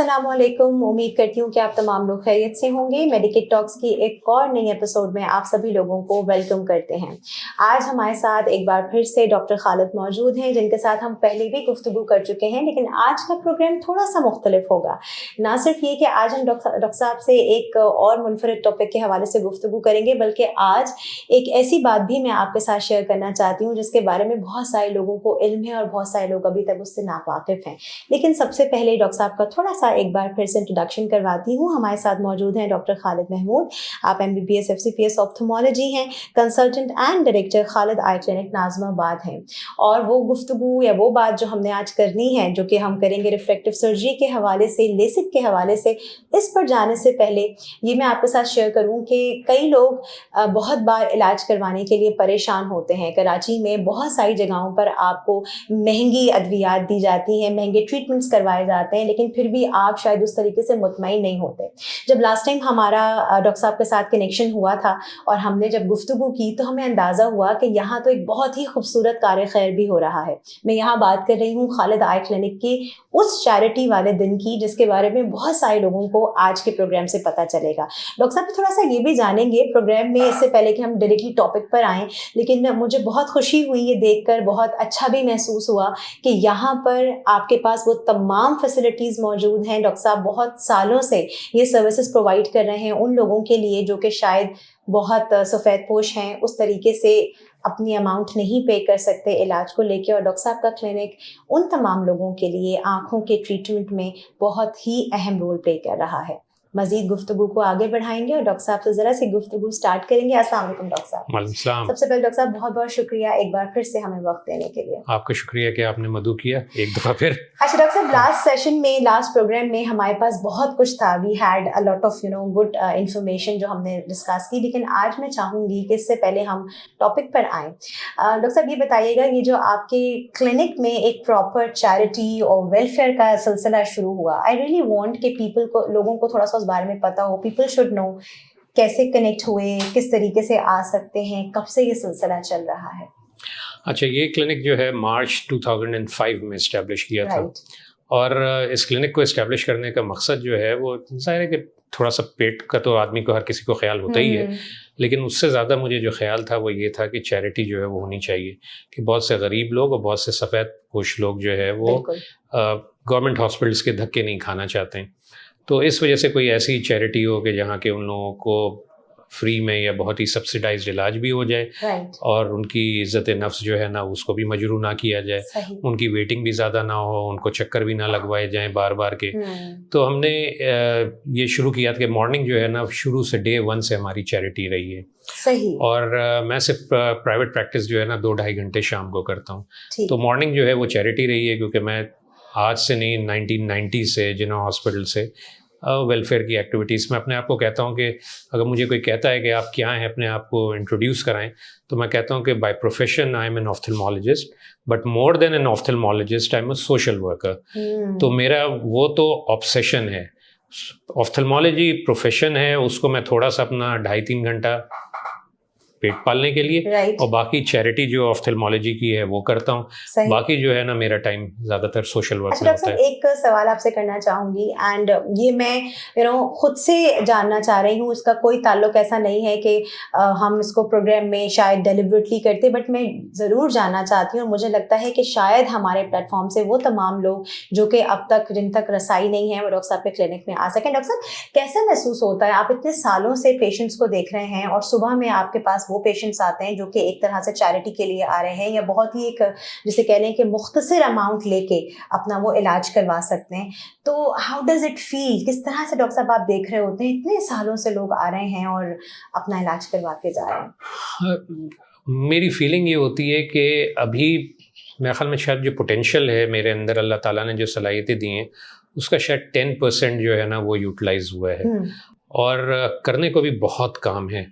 अस्सलामुअलैकुम। उम्मीद करती हूँ कि आप तमाम लोग खैरियत से होंगे। मेडिकेट टॉक्स की एक और नई एपिसोड में आप सभी लोगों को वेलकम करते हैं। आज हमारे साथ एक बार फिर से डॉक्टर खालिद मौजूद हैं, जिनके साथ हम पहले भी गुफ्तगू कर चुके हैं, लेकिन आज का प्रोग्राम थोड़ा सा मुख्तलिफ होगा। ना सिर्फ ये कि आज हम डॉक्टर साहब से एक और मुनफरिद टॉपिक के हवाले से गुफ्तगू करेंगे, बल्कि आज एक ऐसी बात भी मैं आपके साथ शेयर करना चाहती हूँ जिसके बारे में बहुत सारे लोगों को इल्म है और बहुत सारे लोग अभी तक उससे नावाकिफ हैं। लेकिन सबसे पहले डॉक्टर साहब का थोड़ा सा एक बार फिर से इंट्रोडक्शन करवाती हूँ। हमारे साथ मौजूद हैं डॉक्टर खालिद महमूद। आप MBBS FCPS ऑप्थेमोलॉजी हैं, consultant and director Khalid I clinic Nazimabad हैं। और वो गुफ्तगू या वो बात जो हमने आज करनी है, जो कि हम करेंगे रिफ्रैक्टिव सर्जरी के हवाले से, लेसिक के हवाले से, इस पर जाने से पहले ये मैं आपके साथ शेयर करूँ कि कई लोग बहुत बार इलाज करवाने के लिए परेशान होते हैं। कराची में बहुत सारी जगहों पर आपको महंगी अद्वियात दी जाती हैं, महंगे ट्रीटमेंट्स करवाए जाते हैं, लेकिन फिर भी आप शायद उस तरीके से मुतमईन नहीं होते। जब लास्ट टाइम हमारा डॉक्टर साहब के साथ कनेक्शन हुआ था और हमने जब गुफ्तगू की तो हमें अंदाज़ा हुआ कि यहाँ तो एक बहुत ही खूबसूरत कार्य खैर भी हो रहा है। मैं यहाँ बात कर रही हूँ खालिद आई क्लिनिक की उस चैरिटी वाले दिन की, जिसके बारे में बहुत सारे लोगों को आज के प्रोग्राम से पता चलेगा। डॉक्टर साहब थोड़ा सा ये भी जानेंगे प्रोग्राम में, इससे पहले कि हम डायरेक्टली टॉपिक पर आएँ, लेकिन मुझे बहुत खुशी हुई ये देखकर, बहुत अच्छा भी महसूस हुआ कि यहाँ पर आपके पास वो तमाम फैसिलिटीज़ मौजूद हैं। डॉक्टर साहब बहुत सालों से ये सर्विसेज प्रोवाइड कर रहे हैं उन लोगों के लिए जो कि शायद बहुत सफ़ेद पोश हैं, उस तरीके से अपनी अमाउंट नहीं पे कर सकते इलाज को लेके। और डॉक्टर साहब का क्लिनिक उन तमाम लोगों के लिए आँखों के ट्रीटमेंट में बहुत ही अहम रोल प्ले कर रहा है। मज़ीद गुफ्तगू को आगे बढ़ाएंगे और डॉक्टर साहब से ज़रा सी गुफ्तगू स्टार्ट करेंगे। अस्सलाम वालेकुम डॉक्टर साहब। वालेकुम सलाम। सबसे पहले डॉक्टर साहब बहुत बहुत शुक्रिया एक बार फिर से हमें वक्त देने के लिए। आपका शुक्रिया कि आपने मदु किया एक दफ़ा फिर। अच्छा डॉक्टर साहब, लास्ट सेशन में, लास्ट प्रोग्राम में हमारे पास बहुत कुछ था। We had a lot of good information जो हमने डिस्कस की, लेकिन आज मैं चाहूँगी कि इससे पहले हम टॉपिक पर आएँ। डॉक्टर साहब ये बताइएगा, ये जो आपके क्लिनिक में एक प्रॉपर चैरिटी और वेलफेयर का सिलसिला शुरू हुआ, आई रियली वांट कि लोगों को थोड़ा सा उस बारे में पता हो। पीपल शुड नो कैसे कनेक्ट हुए, किस तरीके से आ सकते हैं, कब से ये सिलसिला चल रहा है। अच्छा, ये क्लिनिक जो है मार्च 2005 में इस्टेब्लिश किया था। और इस क्लिनिक को इस्टेब्लिश करने का मकसद जो है वो ज़ाहिर है कि थोड़ा सा पेट का तो आदमी को हर किसी को ख्याल होता ही है, लेकिन उससे ज़्यादा मुझे जो ख्याल था वो ये था कि चैरिटी जो है वो होनी चाहिए, कि बहुत से गरीब लोग और बहुत से सफ़ेद पोश लोग जो है वो गवर्नमेंट हॉस्पिटल्स के धक्के नहीं खाना चाहते हैं। तो इस वजह से कोई ऐसी चैरिटी हो कि जहाँ के उन लोगों को फ्री में या बहुत ही सब्सिडाइज्ड इलाज भी हो जाए और उनकी इज़्ज़त नफ्स जो है ना उसको भी मजरू ना किया जाए, उनकी वेटिंग भी ज़्यादा ना हो, उनको चक्कर भी ना लगवाए जाएं बार बार के। तो हमने ये शुरू किया था कि मॉर्निंग जो है ना शुरू से डे 1 से हमारी चैरिटी रही है। सही। और मैं सिर्फ प्राइवेट प्रैक्टिस जो है ना 2-2.5 घंटे शाम को करता हूँ। तो मॉर्निंग जो है वो चैरिटी रही है, क्योंकि मैं आज से नहीं 1990 से जिना हॉस्पिटल से वेलफेयर की एक्टिविटीज़ में अपने आप को कहता हूँ कि अगर मुझे कोई कहता है कि आप क्या हैं, अपने आप को इंट्रोड्यूस कराएं, तो मैं कहता हूँ कि by profession I am an ophthalmologist, but more than an ophthalmologist I am a social worker. तो मेरा वो तो ऑब्सेशन है। ऑफ्थेल्मोलॉजी प्रोफेशन है, उसको मैं थोड़ा सा अपना 2.5-3 घंटा पेट पालने के लिए और बाकी चैरिटी जो ऑफ्थेल्मोलॉजी की है वो करता हूँ। बाकी जो है ना मेरा टाइम ज़्यादातर सोशल वर्क में होता है। एक सवाल आपसे करना चाहूँगी, एंड ये मैं खुद से जानना चाह रही हूँ, इसका कोई ताल्लुक ऐसा नहीं है कि हम इसको प्रोग्राम में शायद डेलिबरेटली करते, बट मैं ज़रूर जानना चाहती हूँ और मुझे लगता है कि शायद हमारे प्लेटफॉर्म से वो तमाम लोग जो कि अब तक जिन तक रसाई नहीं है वो डॉक्टर साहब के क्लिनिक में आ सकें। डॉक्टर साहब, कैसा महसूस होता है, आप इतने सालों से पेशेंट्स को देख रहे हैं और सुबह में आपके पास वो पेशेंट्स आते हैं जो कि एक तरह से चैरिटी के लिए आ रहे हैं या बहुत ही एक जिसे कह लें कि मुख्तसर अमाउंट लेके अपना वो इलाज करवा सकते हैं, तो हाउ डज इट फील, किस तरह से डॉक्टर साहब आप देख रहे होते हैं इतने सालों से लोग आ रहे हैं और अपना इलाज करवा के जा रहे हैं? मेरी फीलिंग ये होती है कि अभी मेरे ख्याल में शायद जो पोटेंशियल है मेरे अंदर, अल्लाह ताला ने जो सलाहियतें दी हैं उसका शायद 10% जो है ना वो यूटिलाइज हुआ है और करने को भी बहुत काम है।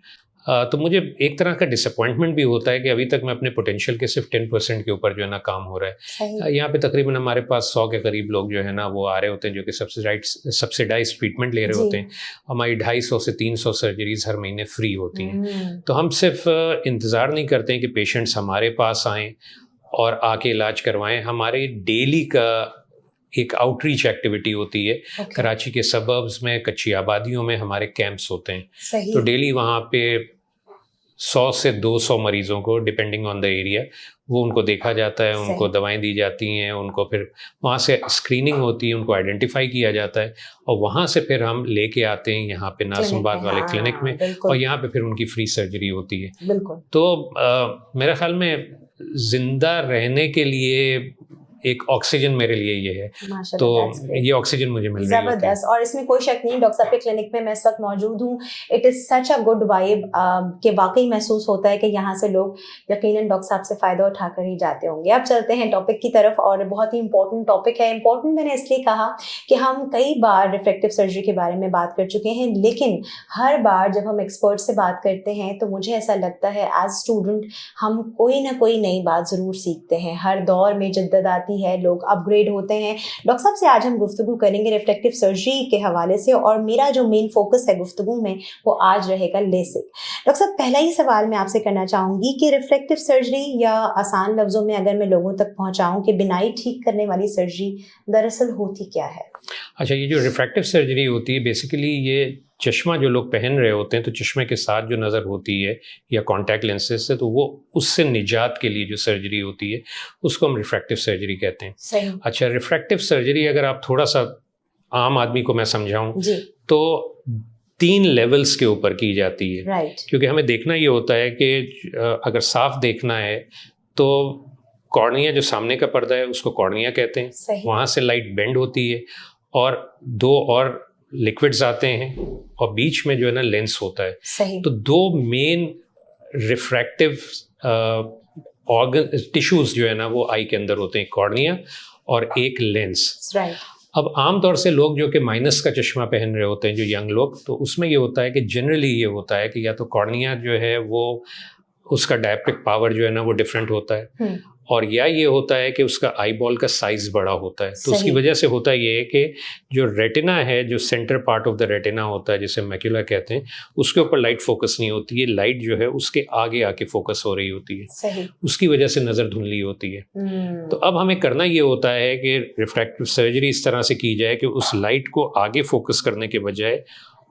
तो मुझे एक तरह का डिसअपॉइंटमेंट भी होता है कि अभी तक मैं अपने पोटेंशियल के सिर्फ 10% के ऊपर जो है ना काम हो रहा है। यहाँ पे तकरीबन हमारे पास 100 के करीब लोग जो है ना वो आ रहे होते हैं जो कि सब्सिडाइज ट्रीटमेंट ले रहे होते हैं। हमारी 250 से 300 सर्जरीज हर महीने फ्री होती हैं। तो हम सिर्फ इंतज़ार नहीं करते हैं कि पेशेंट्स हमारे पास आएँ और आके इलाज करवाएं। हमारे डेली का एक आउटरीच एक्टिविटी होती है। Okay. कराची के सबर्ब्स में, कच्ची आबादियों में हमारे कैंप्स होते हैं। सही। तो डेली वहाँ पे 100 से 200 मरीजों को, डिपेंडिंग ऑन द एरिया, वो उनको देखा जाता है, उनको दवाएं दी जाती हैं, उनको फिर वहाँ से स्क्रीनिंग होती है, उनको आइडेंटिफाई किया जाता है और वहाँ से फिर हम लेके आते हैं यहाँ पे नाज़िमाबाद वाले क्लिनिक में, और यहाँ पे फिर उनकी फ्री सर्जरी होती है। बिल्कुल। तो मेरे ख्याल में ज़िंदा रहने के लिए एक ऑक्सीजन मेरे लिए ये है, तो ये ऑक्सीजन मुझे मिल रही है। जबरदस्त। और इसमें कोई शक नहीं, डॉक्टर साहब के क्लिनिक में मैं इस वक्त मौजूद हूँ। It is such a good vibe कि वाकई महसूस होता है कि यहाँ से लोग यकीनन डॉक्टर साहब से फ़ायदा उठाकर ही जाते होंगे। अब चलते हैं टॉपिक की तरफ, और बहुत ही इंपॉर्टेंट टॉपिक है। इंपॉर्टेंट मैंने इसलिए कहा कि हम कई बार रिफ्रैक्टिव सर्जरी के बारे में बात कर चुके हैं, लेकिन हर बार जब हम एक्सपर्ट से बात करते हैं तो मुझे ऐसा लगता है एज स्टूडेंट हम कोई ना कोई नई बात ज़रूर सीखते हैं। हर दौर में जद्दत आती है, लोग अपग्रेड होते हैं। डॉक्टर साहब से आज हम गुफ्तगू करेंगे रिफ्रैक्टिव सर्जरी के हवाले से, और मेरा जो मेन फोकस है गुफ्तगू में वो आज रहेगा लेसिक। डॉक्टर साहब, पहला ही सवाल मैं आपसे करना चाहूँगी कि रिफ्रैक्टिव सर्जरी, या आसान लफ्ज़ों में अगर मैं लोगों तक पहुँचाऊँ कि बिनाई ठीक करने वाली सर्जरी दरअसल होती क्या है? अच्छा, ये जो रिफ्रैक्टिव सर्जरी होती है बेसिकली ये चश्मा जो लोग पहन रहे होते हैं तो चश्मे के साथ जो नज़र होती है या कॉन्टैक्ट लेंसेज से, तो वो उससे निजात के लिए जो सर्जरी होती है उसको हम रिफ्रैक्टिव सर्जरी कहते हैं। सही। अच्छा, रिफ्रैक्टिव सर्जरी अगर आप थोड़ा सा आम आदमी को मैं समझाऊं तो 3 लेवल्स के ऊपर की जाती है। राइट। क्योंकि हमें देखना ये होता है कि अगर साफ देखना है तो कॉर्निया जो सामने का पर्दा है उसको कॉर्निया कहते हैं, वहाँ से लाइट बेंड होती है और 2 और लिक्विड्स आते हैं और बीच में जो है ना लेंस होता है। सही। तो 2 मेन रिफ्रैक्टिव ऑर्गन टिश्यूज जो है ना वो आई के अंदर होते हैं, कॉर्निया और एक लेंस। राइट। अब आमतौर से लोग जो कि माइनस का चश्मा पहन रहे होते हैं, जो यंग लोग, तो उसमें ये होता है कि जनरली ये होता है कि या तो कॉर्निया जो है वो उसका डायप्टिक पावर जो है ना वो डिफरेंट होता है, और या ये होता है कि उसका आई बॉल का साइज बड़ा होता है। तो उसकी वजह से होता ये है कि जो रेटिना है, जो centre part of the retina होता है जिसे मैक्यूला कहते हैं, उसके ऊपर लाइट फोकस नहीं होती है, लाइट जो है उसके आगे आके फोकस हो रही होती है। सही। उसकी वजह से नज़र धुंधली होती है। तो अब हमें करना ये होता है कि रिफ्रैक्टिव सर्जरी इस तरह से की जाए कि उस लाइट को आगे फोकस करने के बजाय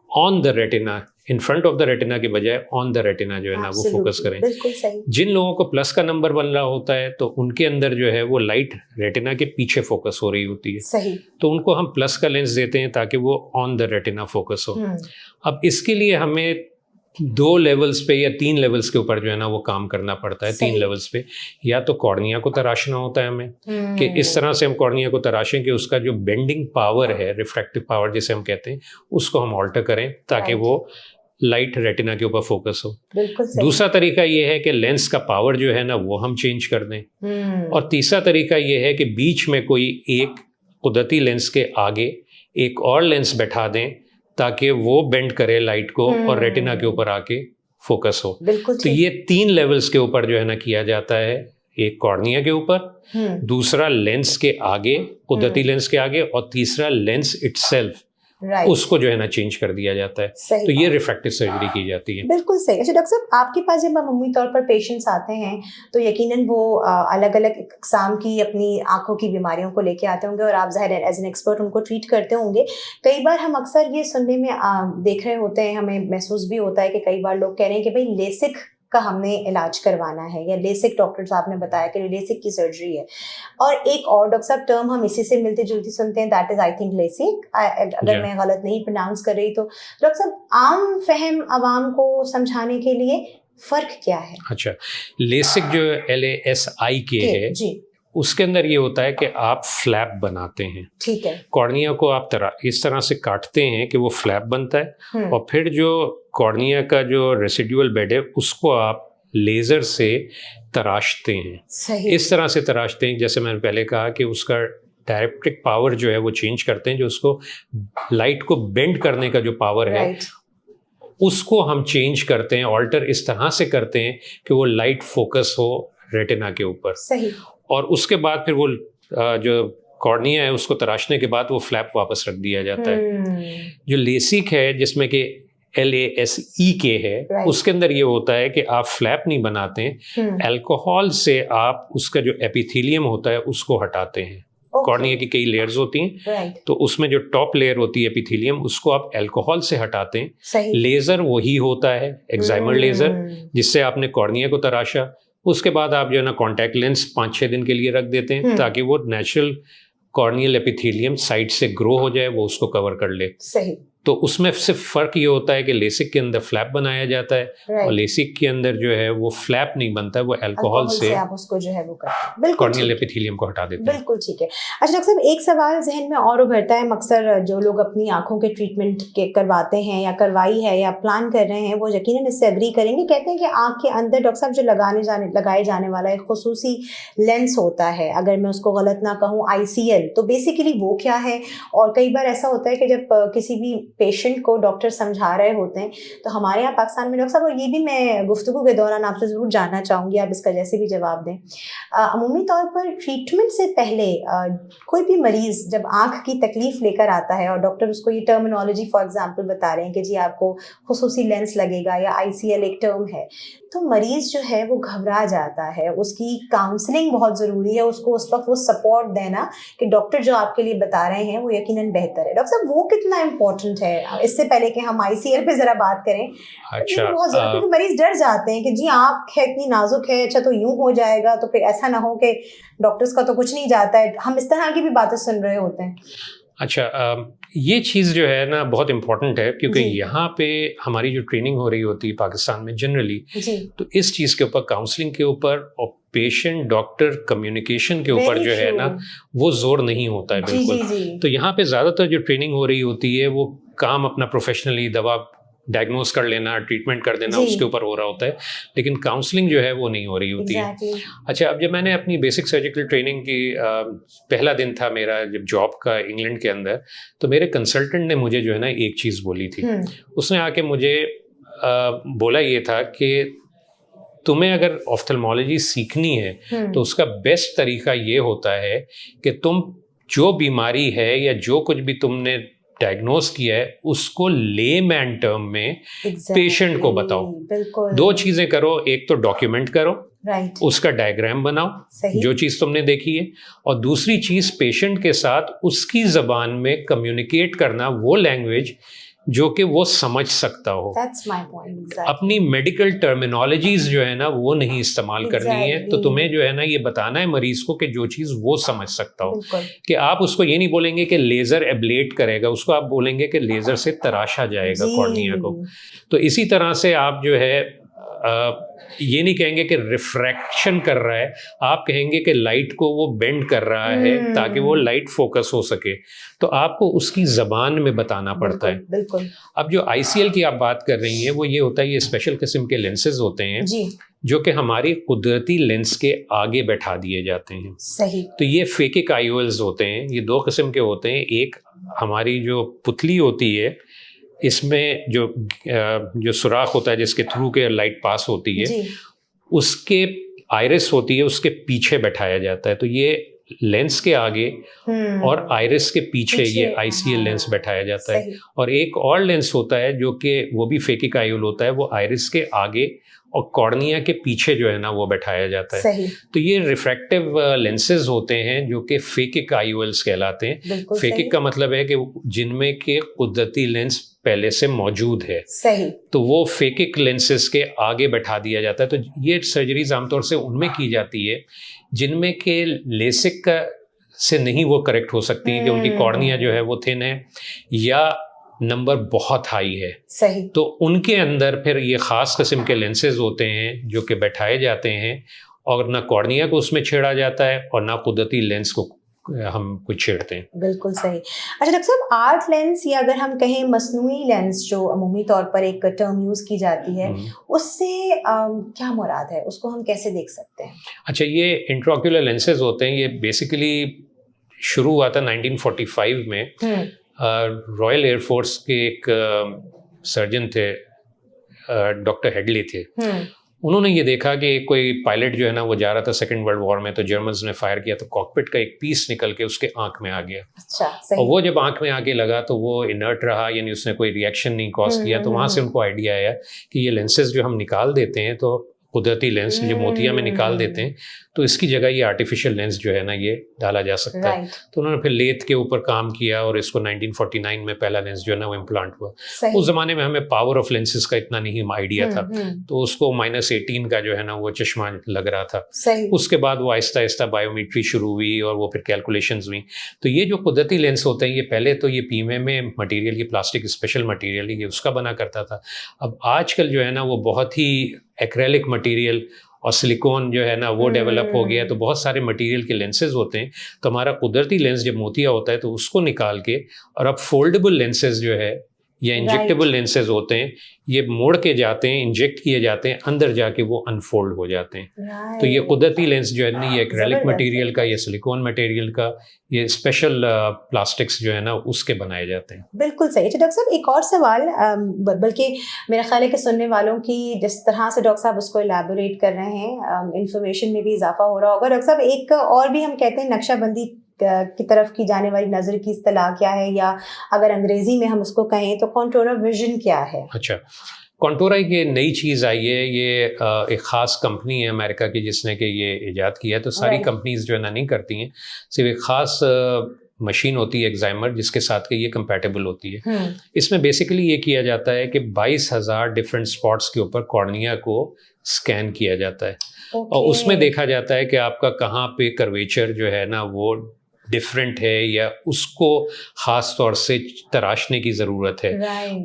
on the retina, in front of the retina के बजाय ऑन द रेटिना जो है ना वो फोकस करें। बिल्कुल सही। जिन लोगों को प्लस का नंबर बन रहा होता है तो उनके अंदर जो है वो लाइट रेटिना के पीछे फोकस हो रही होती है। सही। तो उनको हम प्लस का लेंस देते हैं ताकि वो ऑन द रेटिना फोकस हो। अब इसके लिए हमें 2 लेवल्स पे या 3 लेवल्स के ऊपर जो है ना वो काम करना पड़ता है। 3 लेवल्स पे या तो कॉर्निया को तराशना होता है हमें, कि इस तरह से हम कॉर्निया को तराशें कि उसका जो बेंडिंग पावर है, रिफ्रैक्टिव पावर जिसे हम कहते हैं, उसको हम ऑल्टर करें ताकि वो लाइट रेटिना के ऊपर फोकस हो। दूसरा तरीका ये है कि लेंस का पावर जो है ना वो हम चेंज कर दें। और तीसरा तरीका ये है कि बीच में कोई एक कुदरती लेंस के आगे एक और लेंस बैठा दें ताकि वो बेंड करे लाइट को और रेटिना के ऊपर आके फोकस हो। तो ये 3 लेवल्स के ऊपर जो है ना किया जाता है। एक कॉर्निया के ऊपर, दूसरा लेंस के आगे, कुदरती लेंस के आगे, और तीसरा लेंस इटसेल्फ, उसको जो है ना चेंज कर दिया जाता है। तो ये रिफ्रैक्टिव सर्जरी की जाती है। बिल्कुल सही। अच्छा डॉक्टर साहब, आपके पास जब अमूमी तौर पर पेशेंट्स आते हैं तो यकीनन वो अलग अलग इकसाम की अपनी आंखों की बीमारियों को लेके आते होंगे और आप ज़ाहिर है एज एन एक्सपर्ट उनको ट्रीट करते होंगे। कई बार हम अक्सर ये सुनने में देख रहे होते हैं, हमें महसूस भी होता है कि कई बार लोग कह रहे हैं कि भाई लेसिक का हमने इलाज करवाना है, या लेसिक डॉक्टर साहब ने बताया कि लेसिक की सर्जरी है। और एक और डॉक्टर साहब टर्म हम इसी से मिलती जुलती सुनते हैं, that is I think LASIK, अगर मैं गलत नहीं प्रोनाउंस कर रही तो। डॉक्टर साहब, आम फहम आवाम को समझाने के लिए फ़र्क क्या है? अच्छा, लेसिक जो LASIK है जी, उसके अंदर ये होता है कि आप फ्लैप बनाते हैं। ठीक है। कॉर्निया को आप इस तरह से काटते हैं कि वो फ्लैप बनता है, और फिर जो कॉर्निया का जो रेसिडुअल बेड है उसको आप लेज़र से तराशते हैं। सही। इस तरह से तराशते हैं, जैसे मैंने पहले कहा कि उसका डायरेक्ट्रिक पावर जो है वो चेंज करते हैं, जो उसको लाइट को बेंड करने का जो पावर है उसको हम चेंज करते हैं, ऑल्टर इस तरह से करते हैं कि वो लाइट फोकस हो रेटिना के ऊपर। सही। और उसके बाद फिर वो जो कॉर्निया है उसको तराशने के बाद वो फ्लैप वापस रख दिया जाता है। जो लेसिक है जिसमें कि LASEK है, उसके अंदर ये होता है कि आप फ्लैप नहीं बनाते हैं, अल्कोहल से आप उसका जो एपिथेलियम होता है उसको हटाते हैं। कॉर्निया की कई लेयर्स होती हैं, राइट, तो उसमें जो टॉप लेयर होती है एपिथेलियम, उसको आप अल्कोहल से हटाते हैं। सही, लेजर वही होता है, एक्साइमर लेजर, जिससे आपने कॉर्निया को तराशा। उसके बाद आप जो है ना कॉन्टैक्ट लेंस 5-6 दिन के लिए रख देते हैं ताकि वो नेचुरल कॉर्नियल एपिथेलियम साइड से ग्रो हो जाए, वो उसको कवर कर ले। सही, तो उसमें सिर्फ फर्क ये होता है कि लेसिक के अंदर फ्लैप बनाया जाता है और राइट, लेसिक के अंदर जो है वो फ्लैप नहीं बनता है, वो अल्कोहल से आप उसको जो है वो करते हैं। बिल्कुल कॉर्नियल ठीक है, एपिथेलियम को हटा देते हैं। बिल्कुल ठीक है। अच्छा डॉक्टर साहब, एक सवाल जहन में और उभरता है, अक्सर जो लोग अपनी आंखों के ट्रीटमेंट के करवाते हैं या करवाई है या प्लान कर रहे हैं, वो यकीनन इससे एग्री करेंगे। कहते हैं कि आंख के अंदर डॉक्टर साहब जो लगाए जाने वाला एक खुसूसी लेंस होता है, अगर मैं उसको गलत ना कहूँ, ICL, तो बेसिकली वो क्या है? और कई बार ऐसा होता है कि जब किसी भी पेशेंट को डॉक्टर समझा रहे होते हैं, तो हमारे यहाँ पाकिस्तान में डॉक्टर साहब, और ये भी मैं गुफ्तगू के दौरान आपसे ज़रूर जानना चाहूँगी, आप इसका जैसे भी जवाब दें, अमूमी तौर पर ट्रीटमेंट से पहले कोई भी मरीज़ जब आँख की तकलीफ़ लेकर आता है और डॉक्टर उसको ये टर्मिनोलॉजी फॉर एग्जांपल बता रहे हैं कि जी आपको खुसूसी लेंस लगेगा या ICL एक टर्म है, तो मरीज़ जो है वो घबरा जाता है, उसकी काउंसलिंग बहुत ज़रूरी है, उसको उस वक्त वो सपोर्ट देना कि डॉक्टर जो आपके लिए बता रहे हैं वो यकीनन बेहतर है। डॉक्टर साहब, वो कितना इम्पोर्टेंट है? इससे पहले कि हम ICL पे ज़रा बात करें, अच्छा, बहुत ज़रूरी, क्योंकि मरीज़ डर जाते हैं कि जी आँख है इतनी नाजुक है, अच्छा तो यूँ हो जाएगा, तो फिर ऐसा ना हो कि डॉक्टर्स का तो कुछ नहीं जाता है। हम इस तरह की भी बातें सुन रहे होते हैं। अच्छा, ये चीज़ जो है ना बहुत इम्पोर्टेंट है, क्योंकि जी। यहाँ पे हमारी जो ट्रेनिंग हो रही होती है पाकिस्तान में जनरली, जी, तो इस चीज़ के ऊपर, काउंसलिंग के ऊपर और पेशेंट डॉक्टर कम्युनिकेशन के ऊपर Very जो है true. ना वो जोर नहीं होता है जी बिल्कुल। जी जी, तो यहाँ पे ज़्यादातर जो ट्रेनिंग हो रही होती है वो काम अपना प्रोफेशनली दवा डायग्नोस कर लेना, ट्रीटमेंट कर देना, जी। उसके ऊपर हो रहा होता है, लेकिन काउंसलिंग जो है वो नहीं हो रही होती है। एग्जैक्टली, अच्छा, अब जब मैंने अपनी बेसिक सर्जिकल ट्रेनिंग की, पहला दिन था मेरा जब जॉब का इंग्लैंड के अंदर, तो मेरे कंसल्टेंट ने मुझे जो है ना एक चीज़ बोली थी। उसने आके मुझे बोला ये था कि तुम्हें अगर ऑफ्थल्मोलॉजी सीखनी है तो उसका बेस्ट तरीका ये होता है कि तुम जो बीमारी है या जो कुछ भी तुमने डायग्नोस किया है उसको लेमैन टर्म में पेशेंट को बताओ। बिल्कुल, दो चीज़ें करो, एक तो डॉक्यूमेंट करो, राइट, उसका डायग्राम बनाओ सही, जो चीज़ तुमने देखी है, और दूसरी चीज़ पेशेंट के साथ उसकी ज़बान में कम्युनिकेट करना, वो लैंग्वेज जो कि वो समझ सकता हो। That's my point. अपनी मेडिकल टर्मिनोलॉजीज जो है ना वो नहीं इस्तेमाल करनी है। तो तुम्हें जो है ना ये बताना है मरीज को कि जो चीज़ वो समझ सकता हो, कि आप उसको ये नहीं बोलेंगे कि लेज़र एब्लेट करेगा, उसको आप बोलेंगे कि लेज़र से तराशा जाएगा कॉर्निया को। तो इसी तरह से आप जो है ये नहीं कहेंगे कि रिफ्रैक्शन कर रहा है, आप कहेंगे कि लाइट को वो बेंड कर रहा है ताकि वो लाइट फोकस हो सके। तो आपको उसकी ज़बान में बताना पड़ता है। बिल्कुल। अब जो ICL की आप बात कर रही हैं वो ये होता है, ये स्पेशल किस्म के लेंसेज होते हैं जी, जो कि हमारी कुदरती लेंस के आगे बैठा दिए जाते हैं। सही, तो ये फेकिक IOLs होते हैं। ये दो किस्म के होते हैं। एक हमारी जो पुतली होती है, इसमें जो सुराख होता है जिसके थ्रू के लाइट पास होती है, उसके आइरिस होती है, उसके पीछे बैठाया जाता है। तो ये लेंस के आगे और आइरिस के पीछे ये ICL लेंस बैठाया जाता है। और एक और लेंस होता है जो कि वो भी फेकिक IOL होता है, वो आइरिस के आगे और कॉर्निया के पीछे जो है ना वो बैठाया जाता है। सही। तो ये रिफ्रैक्टिव लेंसेज होते हैं जो कि फेकिक IOLs कहलाते हैं। फेकिक का मतलब है कि जिनमें के कुदरती लेंस पहले से मौजूद है। सही। तो वो फेकिक लेंसेज के आगे बैठा दिया जाता है। तो ये सर्जरीज आमतौर से उनमें की जाती है जिनमें के लेसिक से नहीं वो करेक्ट हो सकती है, कि उनकी कॉर्निया जो है वो थिन है या नंबर बहुत हाई है। सही। तो उनके अंदर फिर ये ख़ास किस्म के लेंसेज होते हैं जो कि बैठाए जाते हैं, और ना कॉर्निया को उसमें छेड़ा जाता है और ना कुदरती लेंस को हम कुछ छेड़ते हैं। बिल्कुल सही। अच्छा डॉक्टर साहब, आर्ट लेंस या अगर हम कहें मसनूई लेंस जो अमूमी तौर पर एक टर्म यूज़ की जाती है, उससे क्या मुराद है? उसको हम कैसे देख सकते हैं? अच्छा, ये इंट्राओक्यूलर लेंसेज होते हैं। ये बेसिकली शुरू हुआ था 1945 में। रॉयल एयरफोर्स के एक सर्जन थे, डॉक्टर हेडली थे। उन्होंने ये देखा कि कोई पायलट जो है ना वो जा रहा था सेकेंड वर्ल्ड वॉर में, तो जर्मन्स ने फायर किया तो कॉकपिट का एक पीस निकल के उसके आंख में आ गया। अच्छा, सही। और वो जब आंख में आके लगा तो वो इनर्ट रहा, यानी उसने कोई रिएक्शन नहीं कॉज किया। तो वहाँ से उनको आइडिया आया कि ये लेंसेज जो हम निकाल देते हैं तो कुदरती लेंस जो मोतिया में निकाल देते हैं, तो इसकी जगह ये आर्टिफिशियल लेंस जो है ना ये डाला जा सकता है। तो उन्होंने फिर लेथ के ऊपर काम किया और इसको 1949 में पहला लेंस जो है ना वो इम्प्लांट हुआ। उस ज़माने में हमें पावर ऑफ लेंसेज का इतना नहीं आइडिया था, तो उसको -18 का जो है ना वो चश्मा लग रहा था। उसके बाद वो आहिस्ता आहिस्ता बायोमेट्री शुरू हुई और वो फिर कैलकुलेशंस हुई। तो ये जो कुदरती लेंस होते हैं, ये पहले तो ये पीमे में मटेरियल, ये प्लास्टिक स्पेशल मटेरियल ये उसका बना करता था। अब आजकल जो है ना वो बहुत ही एक्रेलिक मटेरियल और सिलिकॉन जो है ना वो डेवलप हो गया है, तो बहुत सारे मटेरियल के लेंसेज होते हैं। तो हमारा कुदरती लेंस जब मोतिया होता है तो उसको निकाल के, और अब फोल्डेबल लेंसेज जो है या इंजेक्टेबल लेंसेज होते हैं, ये मोड़ के जाते हैं, इंजेक्ट किए जाते हैं, अंदर जाके वो अनफोल्ड हो जाते हैं। तो ये कुदरती लेंस जो है ना ये एक्रेलिक मटेरियल का, ये सिलिकॉन मटेरियल का, ये स्पेशल प्लास्टिक्स जो है ना उसके बनाए जाते हैं। बिल्कुल सही। डॉक्टर साहब एक और सवाल, बल्कि मेरा ख्याल है कि सुनने वालों की जिस तरह से डॉक्टर साहब उसको एलैबोरेट कर रहे हैं, इंफॉर्मेशन में भी इजाफा हो रहा होगा। डॉक्टर साहब एक और भी हम कहते हैं नक्शाबंदी की तरफ की जाने वाली नज़र की इस्तिलाह क्या है, या अगर अंग्रेजी में हम उसको कहें तो कॉन्टूर विजन क्या है? अच्छा, कॉन्टूरा ये नई चीज़ आई है, ये एक ख़ास कंपनी है अमेरिका की जिसने कि ये इजाद किया है। तो सारी कंपनीज जो है ना नहीं करती हैं, सिर्फ एक ख़ास मशीन होती है एक्साइमर जिसके साथ के ये कंपैटिबल होती है। इसमें बेसिकली ये किया जाता है कि 22,000 डिफरेंट स्पॉट्स के ऊपर कॉर्निया को स्कैन किया जाता है। और उसमें देखा जाता है कि आपका कहाँ पे कर्वेचर जो है ना वो डिफरेंट है या उसको ख़ास तौर से तराशने की ज़रूरत है।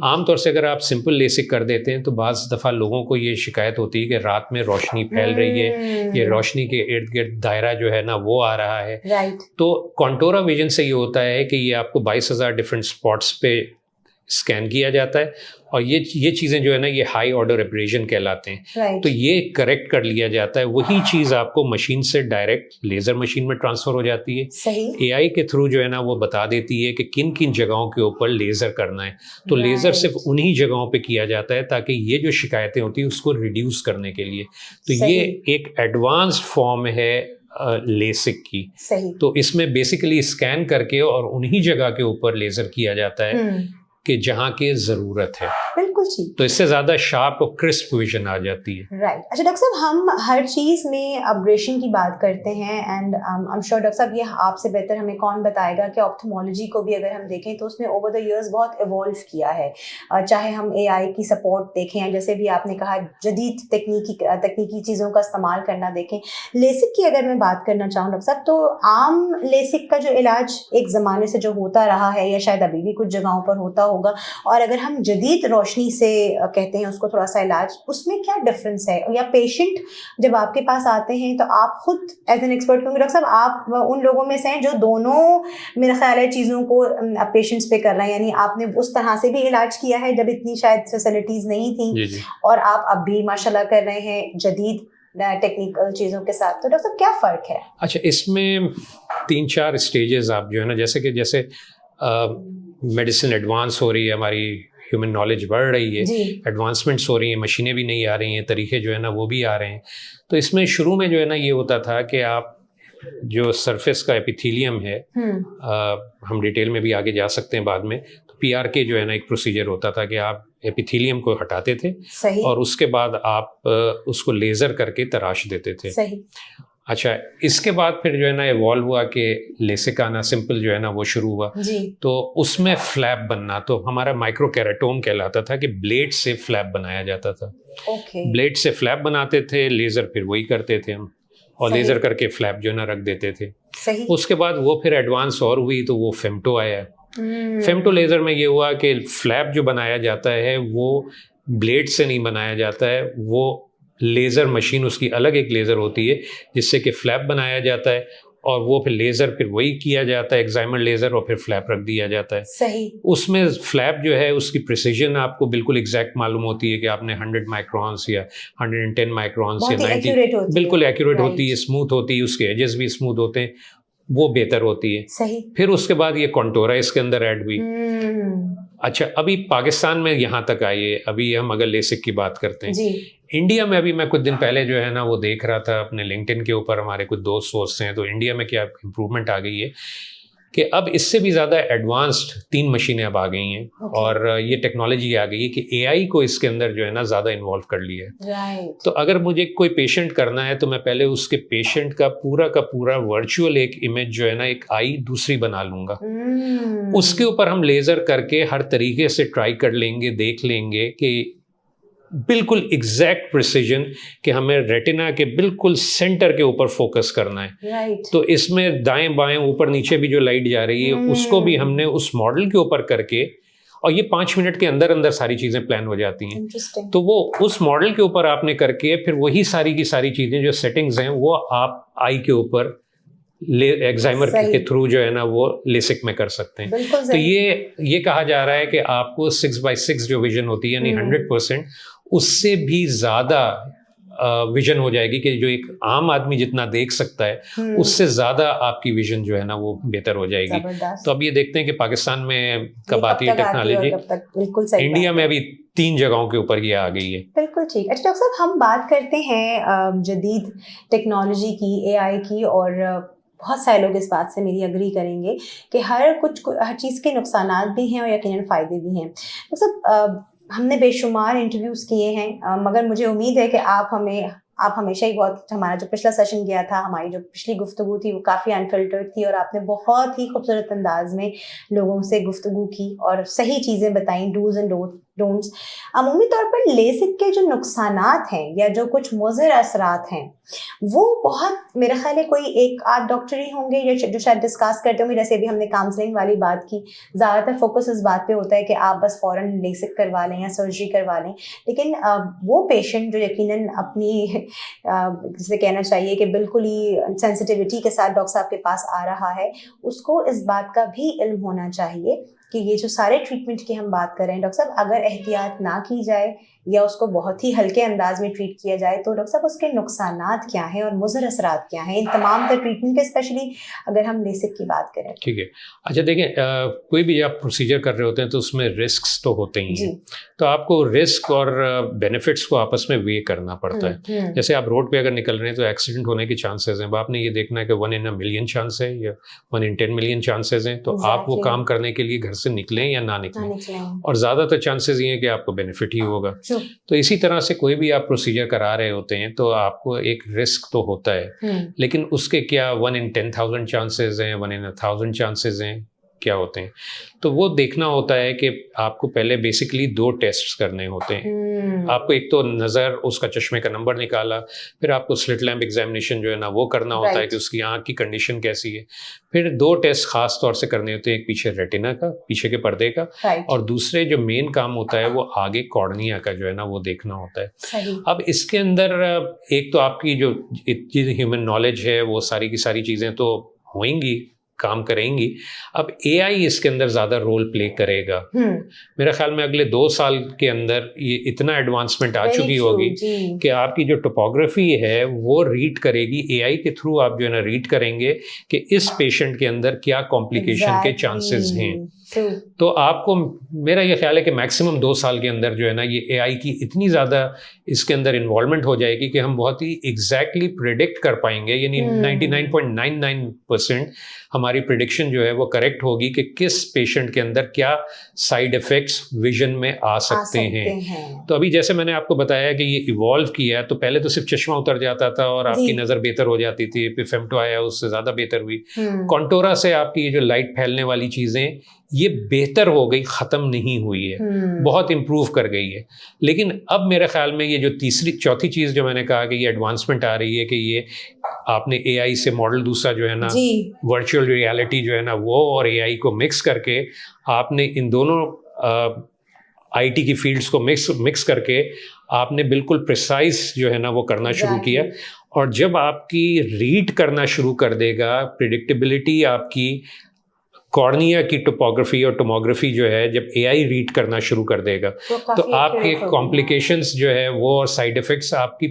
आमतौर से अगर आप सिंपल लेसिक कर देते हैं तो बाज़ दफ़ा लोगों को ये शिकायत होती है कि रात में रोशनी फैल रही है, ये रोशनी के इर्द गिर्द दायरा जो है ना वो आ रहा है। तो कॉन्टूरा विजन से ये होता है कि ये आपको 22,000 डिफरेंट स्पॉट्स पे स्कैन किया जाता है और ये चीज़ें जो है ना ये हाई ऑर्डर एब्रेजन कहलाते हैं। तो ये करेक्ट कर लिया जाता है, वही चीज़ आपको मशीन से डायरेक्ट लेज़र मशीन में ट्रांसफ़र हो जाती है। AI के थ्रू जो है ना वो बता देती है कि किन किन जगहों के ऊपर लेज़र करना है। तो लेज़र सिर्फ उन्हीं जगहों पे किया जाता है ताकि ये जो शिकायतें होती हैं उसको रिड्यूस करने के लिए। तो ये एक एडवांस्ड फॉर्म है लेसिक की। तो इसमें बेसिकली स्कैन करके और उन्हीं जगह के ऊपर लेज़र किया जाता है कि जहाँ की ज़रूरत है। बिल्कुल ठीक। तो इससे ज़्यादा शार्प और क्रिस्प विजन आ जाती है। राइट। अच्छा डॉक्टर साहब, हम हर चीज़ में अपग्रेडेशन की बात करते हैं and I am sure doctor साहब ये आपसे बेहतर हमें कौन बताएगा कि ऑप्थेमोलॉजी को भी अगर हम देखें तो उसने ओवर द इयर्स बहुत इवॉल्व किया है। चाहे हम AI की सपोर्ट देखें या जैसे भी आपने कहा जदीद तकनीकी चीज़ों का इस्तेमाल करना देखें। लेसिक की अगर मैं बात करना चाहूँ डॉक्टर साहब, तो आम लेसिक का जो इलाज एक ज़माने से जो होता रहा है या शायद अभी भी कुछ जगहों पर होता होगा, और अगर हम जदीद रोशनी से कहते हैं उसको थोड़ा सा इलाज, उसमें क्या डिफरेंस है? या पेशेंट जब आपके पास आते हैं तो आप खुद एज एन एक्सपर्ट, क्योंकि डॉक्टर साहब आप उन लोगों में से हैं जो दोनों मेरा ख्याल है चीज़ों को पेशेंट्स पे कर रहे हैं, यानी आपने उस तरह से भी इलाज किया है जब इतनी शायद फैसिलिटीज़ नहीं थी, और आप अब भी माशाल्लाह कर रहे हैं जदीद टेक्निकल चीज़ों के साथ। तो डॉक्टर साहब क्या फ़र्क है? अच्छा, इसमें 3-4 स्टेजेस आप जो है ना, जैसे मेडिसिन एडवांस हो रही है, हमारी ह्यूमन नॉलेज बढ़ रही है, एडवांसमेंट्स हो रही हैं, मशीनें भी नहीं आ रही हैं, तरीके जो है ना वो भी आ रहे हैं। तो इसमें शुरू में जो है ना ये होता था कि आप जो सरफेस का एपिथेलियम है, हम डिटेल में भी आगे जा सकते हैं बाद में, तो PRK जो है ना एक प्रोसीजर होता था कि आप एपिथेलियम को हटाते थे और उसके बाद आप उसको लेज़र करके तराश देते थे। अच्छा, इसके बाद फिर जो है ना इवॉल्व हुआ कि लेसिक आना, सिंपल जो है ना वो शुरू हुआ। तो उसमें फ्लैप बनना, तो हमारा माइक्रोकेराटोम कहलाता था कि ब्लेड से फ्लैप बनाया जाता था। ब्लेड से फ्लैप बनाते थे, लेज़र फिर वही करते थे हम, और लेज़र करके फ्लैप जो है ना रख देते थे। उसके बाद वो फिर एडवांस और हुई तो वो फेमटो आया। फेमटो लेज़र में ये हुआ कि फ्लैप जो बनाया जाता है वो ब्लेड से नहीं बनाया जाता है, वो लेज़र मशीन, उसकी अलग एक लेज़र होती है जिससे कि फ्लैप बनाया जाता है, और वो फिर लेज़र फिर वही किया जाता है एक्साइमर लेज़र, और फिर फ्लैप रख दिया जाता है। उसमें फ्लैप जो है उसकी प्रिसीजन आपको बिल्कुल एग्जैक्ट मालूम होती है कि आपने 100 माइक्रॉन्स या 110 माइक्रॉन्स या 90, बिल्कुल एक्यूरेट होती है, स्मूथ होती है, उसके एजेस भी स्मूथ होते हैं, वो बेहतर होती है। फिर उसके बाद ये कॉन्टूरा इसके अंदर ऐड हुई। अच्छा, अभी पाकिस्तान में यहाँ तक आई है, अभी हम अगर लेसिक की बात करते हैं इंडिया में, अभी मैं कुछ दिन पहले जो है ना वो देख रहा था अपने लिंक्डइन के ऊपर, हमारे कुछ दोस्त हैं, तो इंडिया में क्या इम्प्रूवमेंट आ गई है कि अब इससे भी ज़्यादा एडवांस्ड 3 मशीनें अब आ गई हैं। Okay. और ये टेक्नोलॉजी आ गई है कि एआई को इसके अंदर जो है ना ज़्यादा इन्वॉल्व कर लिया है। Right. तो अगर मुझे कोई पेशेंट करना है तो मैं पहले उसके पेशेंट का पूरा वर्चुअल एक इमेज जो है ना, एक आई दूसरी बना लूँगा। उसके ऊपर हम लेज़र करके हर तरीके से ट्राई कर लेंगे, देख लेंगे कि बिल्कुल एग्जैक्ट प्रिसीजन कि हमें रेटिना के बिल्कुल सेंटर के ऊपर फोकस करना है। Right. तो इसमें दाएं बाएं ऊपर नीचे भी जो लाइट जा रही है उसको भी हमने उस मॉडल के ऊपर करके, और ये 5 मिनट के अंदर अंदर सारी चीज़ें प्लान हो जाती हैं। Interesting. तो वो उस मॉडल के ऊपर आपने करके फिर वही सारी की सारी चीज़ें जो सेटिंग्स हैं वो आप आई के ऊपर एग्जाइमर के थ्रू जो है ना वो लेसिक में कर सकते हैं। तो ये कहा जा रहा है कि आपको 6x6 जो विजन होती है यानी 100%, उससे भी ज़्यादा विजन हो जाएगी कि जो एक आम आदमी जितना देख सकता है उससे ज़्यादा आपकी विजन जो है ना वो बेहतर हो जाएगी। तो अब ये देखते हैं कि पाकिस्तान में कब आती है टेक्नोलॉजी। बिल्कुल सही। इंडिया में अभी 3 जगहों के ऊपर ये आ गई है। बिल्कुल ठीक। अच्छा डॉक्टर साहब, हम बात करते हैं जदीद टेक्नोलॉजी की, एआई की, और बहुत सारे लोग इस बात से मेरी अग्री करेंगे कि हर चीज़ के नुकसानात भी हैं और यकीनन फ़ायदे भी हैं। डॉक्टर साहब, हमने बेशुमार इंटरव्यूज़ किए हैं, मगर मुझे उम्मीद है कि आप हमेशा ही बहुत, हमारा जो पिछला सेशन गया था, हमारी जो पिछली गुफ्तगू थी वो काफ़ी अनफिल्टर्ड थी और आपने बहुत ही खूबसूरत अंदाज में लोगों से गुफ्तगू की और सही चीज़ें बताई, डूज एंड डोंट्स। अमूमी तौर पर लेसिक के जो नुकसानात हैं या जो कुछ मुज़र असरात हैं वो बहुत, मेरा ख्याल है कोई एक आध डॉक्टर ही होंगे जो शायद डिस्कस करते होंगे। जैसे अभी हमने काउंसलिंग वाली बात की, ज़्यादातर फोकस इस बात पे होता है कि आप बस फ़ौरन लेसिक करवा लें या सर्जरी करवा लें, लेकिन वो पेशेंट जो यकीनन अपनी जिसे कहना चाहिए कि बिल्कुल ही सेंसिटिविटी के साथ डॉक्टर साहब के पास आ रहा है, उसको इस बात का भी इल्म होना चाहिए कि ये जो सारे ट्रीटमेंट की हम बात कर रहे हैं डॉक्टर साहब, अगर एहतियात ना की जाए या उसको बहुत ही हल्के अंदाज में ट्रीट किया जाए तो डॉक्टर साहब उसके नुकसानात क्या हैं और मुज़र असरात क्या हैं इन तमाम तर ट्रीटमेंट के, स्पेशली अगर हम लेसिक की बात करें। ठीक है। अच्छा देखें, कोई भी आप प्रोसीजर कर रहे होते हैं तो उसमें रिस्क्स तो होते ही हैं। तो आपको रिस्क और बेनिफिट्स को आपस में वे करना पड़ता है। जैसे आप रोड पे अगर निकल रहे हैं तो एक्सीडेंट होने के चांसेस हैं, आपने ये देखना है कि 1 in a million चांस है या 1 in 10 million चांसेस हैं। तो आप वो काम करने के लिए घर से निकलें या ना निकलें, और ज़्यादातर चांसेस ये हैं कि आपको बेनिफिट ही होगा। तो इसी तरह से कोई भी आप प्रोसीजर करा रहे होते हैं तो आपको एक रिस्क तो होता है, लेकिन उसके क्या 1 in 10,000 चांसेस हैं, 1 in 1,000 चांसेस हैं, क्या होते हैं। तो वो देखना होता है कि आपको पहले बेसिकली 2 टेस्ट करने होते हैं। आपको एक तो नज़र, उसका चश्मे का नंबर निकाला, फिर आपको स्लिट लैम्प एग्जामिनेशन जो है ना वो करना होता है कि उसकी आँख की कंडीशन कैसी है। फिर 2 टेस्ट खास तौर से करने होते हैं, एक पीछे रेटिना का, पीछे के पर्दे का, और दूसरे जो मेन काम होता है वो आगे कॉर्निया का जो है ना वो देखना होता है। अब इसके अंदर एक तो आपकी जो ह्यूमन नॉलेज है वो सारी की सारी चीज़ें तो होंगी, काम करेंगी। अब एआई इसके अंदर ज़्यादा रोल प्ले करेगा। मेरे ख्याल में अगले 2 साल के अंदर ये इतना एडवांसमेंट आ चुकी होगी कि आपकी जो टोपोग्राफी है वो रीड करेगी, एआई के थ्रू आप जो है ना रीड करेंगे कि इस पेशेंट के अंदर क्या कॉम्प्लिकेशन के चांसेस हैं। तो आपको, मेरा ये ख्याल है कि मैक्सिमम 2 साल के अंदर जो है ना ये एआई की इतनी ज़्यादा इसके अंदर इन्वॉल्वमेंट हो जाएगी कि हम बहुत ही एग्जैक्टली प्रिडिक्ट कर पाएंगे, यानी 99.99% हमारी प्रिडिक्शन जो है वो करेक्ट होगी कि किस पेशेंट के अंदर क्या साइड इफ़ेक्ट्स विजन में आ सकते हैं। तो अभी जैसे मैंने आपको बताया कि ये इवॉल्व किया, तो पहले तो सिर्फ चश्मा उतर जाता था और आपकी नज़र बेहतर हो जाती थी, फिर फेम्टो आया, उससे ज़्यादा बेहतर हुई। कॉन्टोरा से आपकी ये जो लाइट फैलने वाली चीज़ें ये बेहतर हो गई, ख़त्म नहीं हुई है, बहुत इम्प्रूव कर गई है। लेकिन अब मेरे ख्याल में ये जो चौथी चीज़ जो मैंने कहा कि ये एडवांसमेंट आ रही है कि ये आपने एआई से मॉडल दूसरा जो है ना वर्चुअल रियलिटी जो है ना वो और एआई को मिक्स करके आपने इन दोनों आईटी की फील्ड्स को मिक्स करके आपने बिल्कुल प्रिसाइज जो है ना वो करना शुरू किया। और जब आपकी रीड करना शुरू कर देगा, प्रिडिक्टेबिलिटी आपकी कॉर्निया की टोपोग्राफी और टोमोग्राफी जो है जब एआई रीड करना शुरू कर देगा तो आपके कॉम्प्लिकेशंस जो है वो और साइड इफ़ेक्ट्स आपकी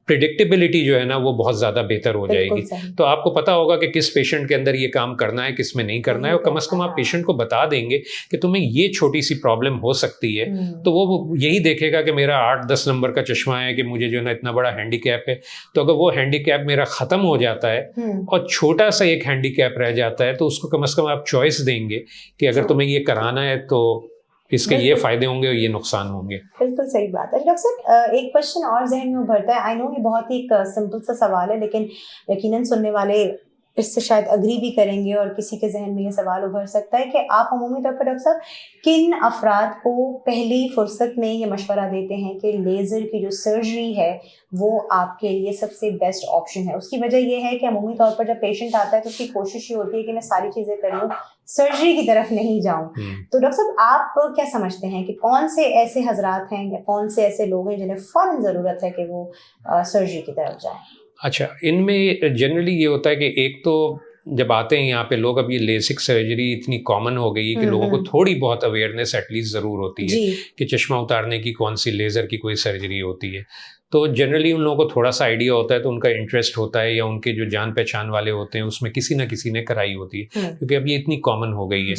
प्रिडिक्टेबिलिटी जो है ना वो बहुत ज़्यादा बेहतर हो जाएगी। तो आपको पता होगा कि किस पेशेंट के अंदर ये काम करना है, किस में नहीं करना है, और कम से कम आप पेशेंट को बता देंगे कि तुम्हें ये छोटी सी प्रॉब्लम हो सकती है, तो वो यही देखेगा कि मेरा 8-10 नंबर का चश्मा है, कि मुझे जो है ना इतना बड़ा हैंडीकैप है, तो अगर वो हैंडीकैप मेरा ख़त्म हो जाता है और छोटा सा एक हैंडीकैप रह जाता है, तो उसको कम से कम आप चॉइस देंगे कि अगर तुम्हें ये कराना है तो इसके ये फायदे होंगे और ये नुकसान होंगे। बिल्कुल सही बात है। डॉक्टर साहब, एक क्वेश्चन और जहन में उभरता है। आई नो ये बहुत ही एक सिंपल सा सवाल है, लेकिन यकीनन सुनने वाले इससे शायद अग्री भी करेंगे और किसी के जहन में ये सवाल उभर सकता है कि आप अमूमी तौर पर डॉक्टर साहब किन अफराद को पहली फुर्सत में ये मशवरा देते हैं कि लेज़र की जो सर्जरी है वो आपके लिए सबसे बेस्ट ऑप्शन है? उसकी वजह ये है कि अमूमी तौर पर जब पेशेंट आता है तो उसकी कोशिश ये होती है कि मैं सारी चीज़ें कर लूँ, सर्जरी की तरफ नहीं जाऊं। तो डॉक्टर साहब, आप क्या समझते हैं कि कौन से ऐसे हजरात हैं या कौन से ऐसे लोग हैं जिन्हें फौरन ज़रूरत है कि वो सर्जरी की तरफ जाएं? अच्छा, इनमें जनरली ये होता है कि एक तो जब आते हैं यहाँ पे लोग, अब ये लेसिक सर्जरी इतनी कॉमन हो गई है कि लोगों को थोड़ी बहुत अवेयरनेस एटलीस्ट ज़रूर होती है कि चश्मा उतारने की कौन सी लेज़र की कोई सर्जरी होती है। तो जनरली उन लोगों को थोड़ा सा आइडिया होता है, तो उनका इंटरेस्ट होता है, या उनके जो जान पहचान वाले होते हैं उसमें किसी ना किसी ने कराई होती है, क्योंकि अब ये इतनी कॉमन हो गई है।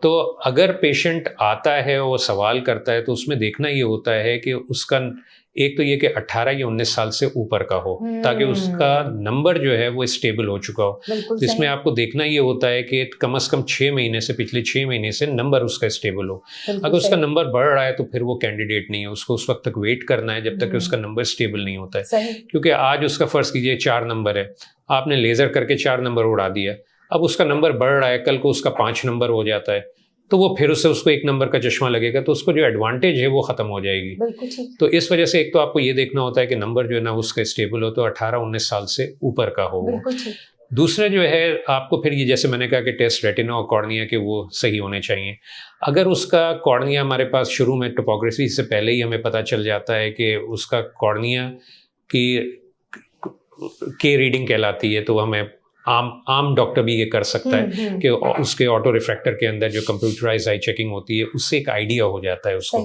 तो अगर पेशेंट आता है और सवाल करता है तो उसमें देखना ये होता है कि उसका एक तो ये कि 18 या 19 साल से ऊपर का हो, ताकि उसका नंबर जो है वो स्टेबल हो चुका हो। तो इसमें आपको देखना ये होता है कि कम से कम 6 महीने से, पिछले 6 महीने से नंबर उसका स्टेबल हो। अगर उसका नंबर बढ़ रहा है तो फिर वो कैंडिडेट नहीं है, उसको उस वक्त तक वेट करना है जब तक कि उसका नंबर स्टेबल नहीं होता है। क्योंकि आज उसका फर्ज कीजिए 4 नंबर है, आपने लेज़र करके 4 नंबर उड़ा दिया, अब उसका नंबर बढ़ रहा है, कल को उसका 5 नंबर हो जाता है, तो वो फिर उसको 1 नंबर का चश्मा लगेगा, तो उसको जो एडवांटेज है वो ख़त्म हो जाएगी। तो इस वजह से एक तो आपको ये देखना होता है कि नंबर जो है ना उसका स्टेबल हो, तो 18-19 साल से ऊपर का हो। दूसरा जो है आपको फिर ये, जैसे मैंने कहा कि टेस्ट रेटिना और कॉर्निया के वो सही होने चाहिए। अगर उसका कॉर्निया हमारे पास शुरू में टोपोग्राफी से पहले ही हमें पता चल जाता है कि उसका कॉर्निया की रीडिंग कहलाती है, तो हमें आम डॉक्टर भी ये कर सकता है कि उसके ऑटो रिफ्रैक्टर के अंदर जो कंप्यूटराइज आई चेकिंग होती है उससे एक आइडिया हो जाता है उसको।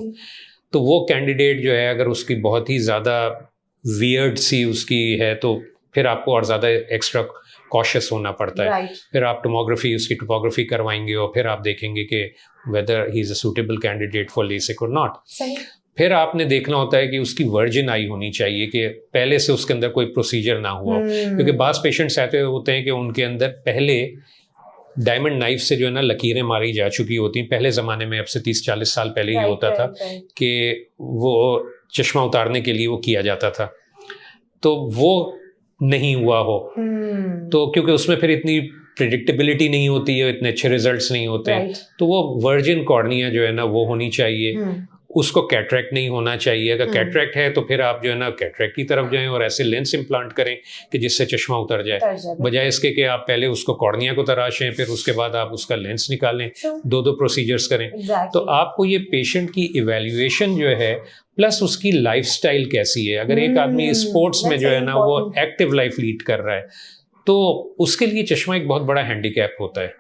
तो वो कैंडिडेट जो है अगर उसकी बहुत ही ज़्यादा वियर्ड सी उसकी है तो फिर आपको और ज़्यादा एक्स्ट्रा कॉशियस होना पड़ता है। फिर आप उसकी टोपोग्राफी करवाएंगे और फिर आप देखेंगे कि weather he is a suitable candidate for LASIK और नॉट। फिर आपने देखना होता है कि उसकी वर्जिन आई होनी चाहिए, कि पहले से उसके अंदर कोई प्रोसीजर ना हुआ, क्योंकि बास पेशेंट्स ऐसे होते हैं कि उनके अंदर पहले डायमंड नाइफ से जो है ना लकीरें मारी जा चुकी होती हैं। पहले ज़माने में, अब से 30-40 साल पहले ही होता था कि वो चश्मा उतारने के लिए वो किया जाता था, तो वो नहीं हुआ हो, तो क्योंकि उसमें फिर इतनी प्रिडिक्टेबिलिटी नहीं होती है, इतने अच्छे रिजल्ट्स नहीं होते हैं, तो वो वर्जिन कॉर्निया जो है ना वो होनी चाहिए। उसको कैटरैक्ट नहीं होना चाहिए। अगर कैटरैक्ट है तो फिर आप जो है ना कैटरैक्ट की तरफ जाएं और ऐसे लेंस इम्प्लांट करें कि जिससे चश्मा उतर जाए, बजाय इसके कि आप पहले उसको कॉर्निया को तराशें, फिर उसके बाद आप उसका लेंस निकालें, 2 प्रोसीजर्स करें। तो आपको ये पेशेंट की इवैल्यूएशन जो है, प्लस उसकी लाइफस्टाइल कैसी है। अगर एक आदमी स्पोर्ट्स में जो है ना वो एक्टिव लाइफ लीड कर रहा है, तो उसके लिए चश्मा एक बहुत बड़ा हैंडीकैप होता है।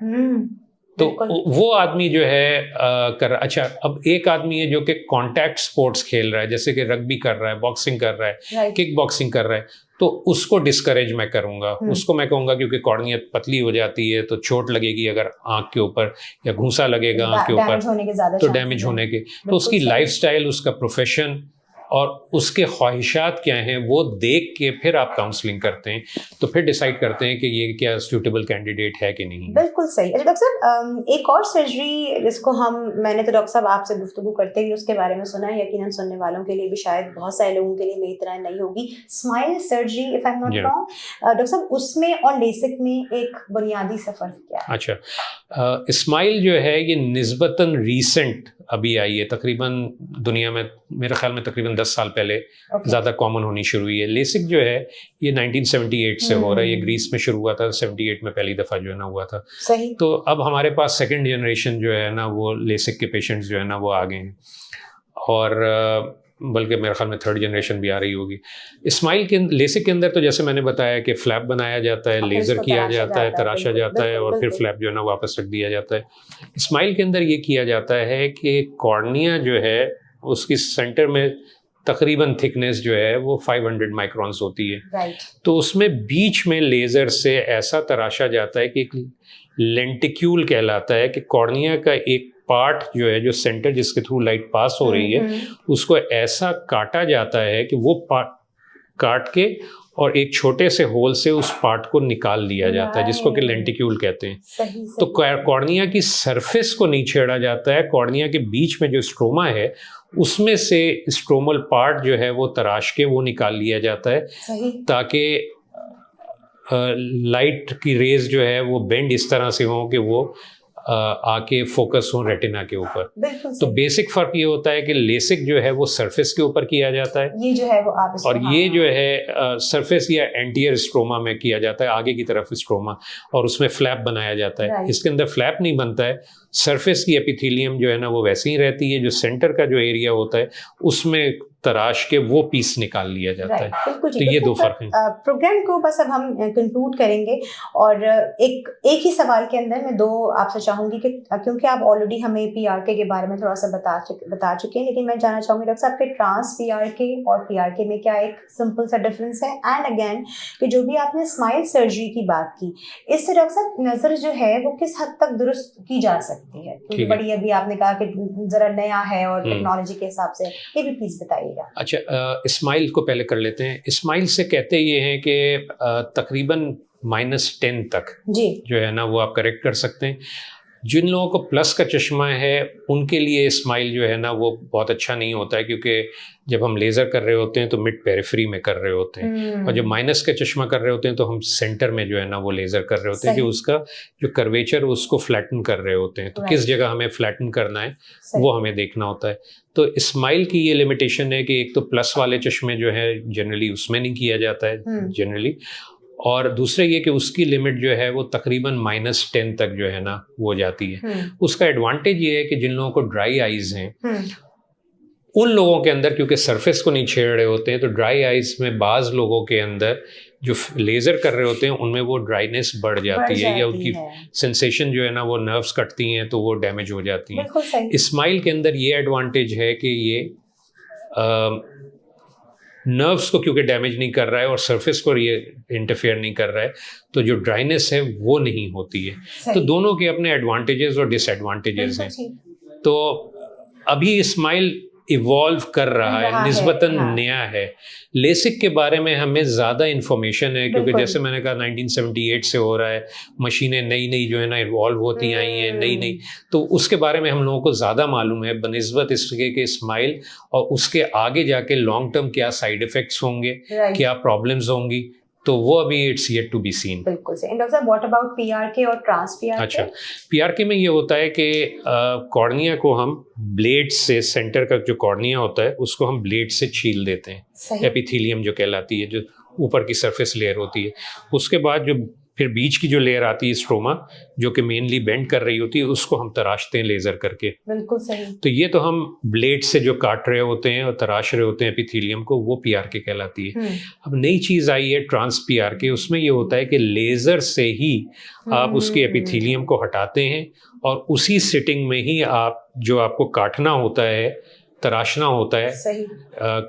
तो वो आदमी जो है अच्छा, अब एक आदमी है जो कि कॉन्टैक्ट स्पोर्ट्स खेल रहा है, जैसे कि रग्बी कर रहा है, बॉक्सिंग कर रहा है, किक बॉक्सिंग कर रहा है, तो उसको डिस्करेज मैं करूंगा। उसको मैं कहूंगा क्योंकि कॉर्निया पतली हो जाती है तो चोट लगेगी अगर आंख के ऊपर, या घूंसा लगेगा आंख के ऊपर, तो डैमेज होने के। तो उसकी लाइफस्टाइल, उसका प्रोफेशन और उसके ख्वाहिशात क्या हैं वो देख के फिर आप काउंसलिंग करते हैं, तो फिर डिसाइड करते हैं कि ये क्या सूटेबल कैंडिडेट है कि नहीं। बिल्कुल सही। अच्छा डॉक्टर साहब, एक और सर्जरी जिसको मैंने तो डॉक्टर साहब आपसे गुफ्तगू करते ही उसके बारे में सुना है, यकीनन सुनने वालों के लिए भी शायद बहुत सारे लोगों के लिए मेरी तरह नहीं होगी, smile surgery if I am not wrong. Doctor साहब, उसमें और लेसिक में एक बुनियादी सा फर्क क्या है? अच्छा, स्माइल जो है ये निस्बतन रीसेंट अभी आई है, तकरीबन दुनिया में मेरे ख्याल में तकरीबन 10 साल पहले ज़्यादा कॉमन होनी शुरू हुई है। लेसिक जो है ये 1978 से हो रहा है, ये ग्रीस में शुरू हुआ था, 78 में पहली दफ़ा जो है ना हुआ था। सही। तो अब हमारे पास सेकंड जनरेशन जो है ना वो लेसिक के पेशेंट्स जो है ना वो आ गए हैं, और बल्कि मेरे ख्याल में थर्ड जनरेशन भी आ रही होगी। स्माइल के लेसिक के अंदर तो जैसे मैंने बताया कि फ्लैप बनाया जाता है, लेज़र किया जाता है, तराशा जाता है, और फिर फ्लैप जो है ना वापस रख दिया जाता है। स्माइल के अंदर ये किया जाता है कि कॉर्निया जो है उसकी सेंटर में तकरीबन थिकनेस जो है वो 500 माइक्रॉन्स होती है। राइट। तो उसमें बीच में लेज़र से ऐसा तराशा जाता है कि एक लेंटिक्यूल कहलाता है, कि कॉर्निया का एक पार्ट जो है, जो सेंटर जिसके थ्रू लाइट पास हो रही है, उसको ऐसा काटा जाता है कि वो पार्ट काट के और एक छोटे से होल से उस पार्ट को निकाल लिया जाता है, जिसको कि लेंटिक्यूल कहते हैं। सही, तो कॉर्निया की सरफेस को नहीं छेड़ा जाता है, कॉर्निया के बीच में जो स्ट्रोमा है उसमें से स्ट्रोमल पार्ट जो है वो तराश के वो निकाल लिया जाता है, ताकि लाइट की रेज जो है वो बेंड इस तरह से हो कि वो आके फोकस हो रेटिना के ऊपर। तो बेसिक फर्क ये होता है कि लेसिक जो है वो सरफेस के ऊपर किया जाता है, ये जो है वो आप और ये जो है सरफेस या एंटीयर स्ट्रोमा में किया जाता है, आगे की तरफ स्ट्रोमा, और उसमें फ्लैप बनाया जाता है। इसके अंदर फ्लैप नहीं बनता है, सरफेस की एपिथेलियम जो है ना वो वैसे ही रहती है, जो सेंटर का जो एरिया होता है उसमें तराश के वो पीस निकाल लिया जाता है। तो ये दो फर्क हैं। प्रोग्राम को बस अब हम कंक्लूड करेंगे, और एक ही सवाल के अंदर मैं दो आपसे चाहूंगी कि क्योंकि आप ऑलरेडी हमें पीआरके के बारे में थोड़ा सा बता चुके हैं, लेकिन मैं जानना चाहूंगी डॉक्टर साहब के ट्रांस पीआरके और पीआरके में क्या एक सिंपल सा डिफरेंस है। एंड अगेन कि जो भी आपने स्माइल सर्जरी की बात की, इससे डॉक्टर साहब नजर जो है वो किस हद तक दुरुस्त की जा सकती है, क्योंकि बड़ी अभी आपने कहा कि जरा नया है और टेक्नोलॉजी के हिसाब से, ये भी प्लीज बताइए। अच्छा, स्माइल को पहले कर लेते हैं। स्माइल से कहते ये हैं कि तकरीबन -10 तक जी जो है ना वो आप करेक्ट कर सकते हैं। जिन लोगों को प्लस का चश्मा है उनके लिए स्माइल जो है ना वो बहुत अच्छा नहीं होता है, क्योंकि जब हम लेज़र कर रहे होते हैं तो मिड पेरिफेरी में कर रहे होते हैं, और जब माइनस का चश्मा कर रहे होते हैं तो हम सेंटर में जो है ना वो लेज़र कर रहे होते हैं, कि उसका जो कर्वेचर उसको फ्लैटन कर रहे होते हैं। तो किस जगह हमें फ्लैटन करना है वो हमें देखना होता है। तो स्माइल की ये लिमिटेशन है कि एक तो प्लस वाले चश्मे जो है जनरली उसमें नहीं किया जाता है जनरली, और दूसरे ये कि उसकी लिमिट जो है वो तकरीबन -10 तक जो है ना वो जाती है। उसका एडवांटेज ये है कि जिन लोगों को ड्राई आइज हैं उन लोगों के अंदर, क्योंकि सरफेस को नहीं छेड़ रहे होते हैं, तो ड्राई आइज में बाज़ लोगों के अंदर जो लेज़र कर रहे होते हैं उनमें वो ड्राइनेस बढ़ जाती है, या उनकी सेंसेशन जो है ना वो नर्व्स कटती हैं तो वो डैमेज हो जाती हैं। स्माइल के अंदर ये एडवांटेज है कि ये नर्व्स को क्योंकि डैमेज नहीं कर रहा है और सरफेस को ये इंटरफेयर नहीं कर रहा है, तो जो ड्राइनेस है वो नहीं होती है। तो दोनों के अपने एडवांटेजेस और डिसएडवांटेजेस हैं। तो अभी स्माइल इवॉल्व कर रहा है, निस्बतन नया है। लेसिक के बारे में हमें ज़्यादा इन्फॉर्मेशन है, क्योंकि जैसे मैंने कहा 1978 से हो रहा है, मशीनें नई नई जो है ना इवॉल्व होती आई हैं, नई नई, तो उसके बारे में हम लोगों को ज़्यादा मालूम है बनिस्बत इसके के स्माइल, और उसके आगे जाके लॉन्ग टर्म क्या साइड इफ़ेक्ट्स होंगे, क्या प्रॉब्लम्स होंगी, तो वो अभी it's yet to be seen. बिल्कुल सही। डॉक्टर साहब, व्हाट अबाउट पीआरके और ट्रांस पीआरके? अच्छा, पीआरके में ये होता है कि कॉर्निया को हम ब्लेड से, सेंटर का जो कॉर्निया होता है उसको हम ब्लेड से छील देते हैं, एपिथेलियम जो कहलाती है, जो ऊपर की सरफेस लेयर होती है। उसके बाद जो फिर बीच की जो लेयर आती है स्ट्रोमा, जो कि मेनली बेंड कर रही होती है, उसको हम तराशते हैं लेज़र करके। बिल्कुल सही। तो ये तो हम ब्लेड से जो काट रहे होते हैं और तराश रहे होते हैं एपिथेलियम को, वो पीआरके कहलाती है। अब नई चीज़ आई है ट्रांस पीआरके, उसमें ये होता है कि लेज़र से ही आप उसके एपिथेलियम को हटाते हैं और उसी सिटिंग में ही आप जो आपको काटना होता है, तराशना होता है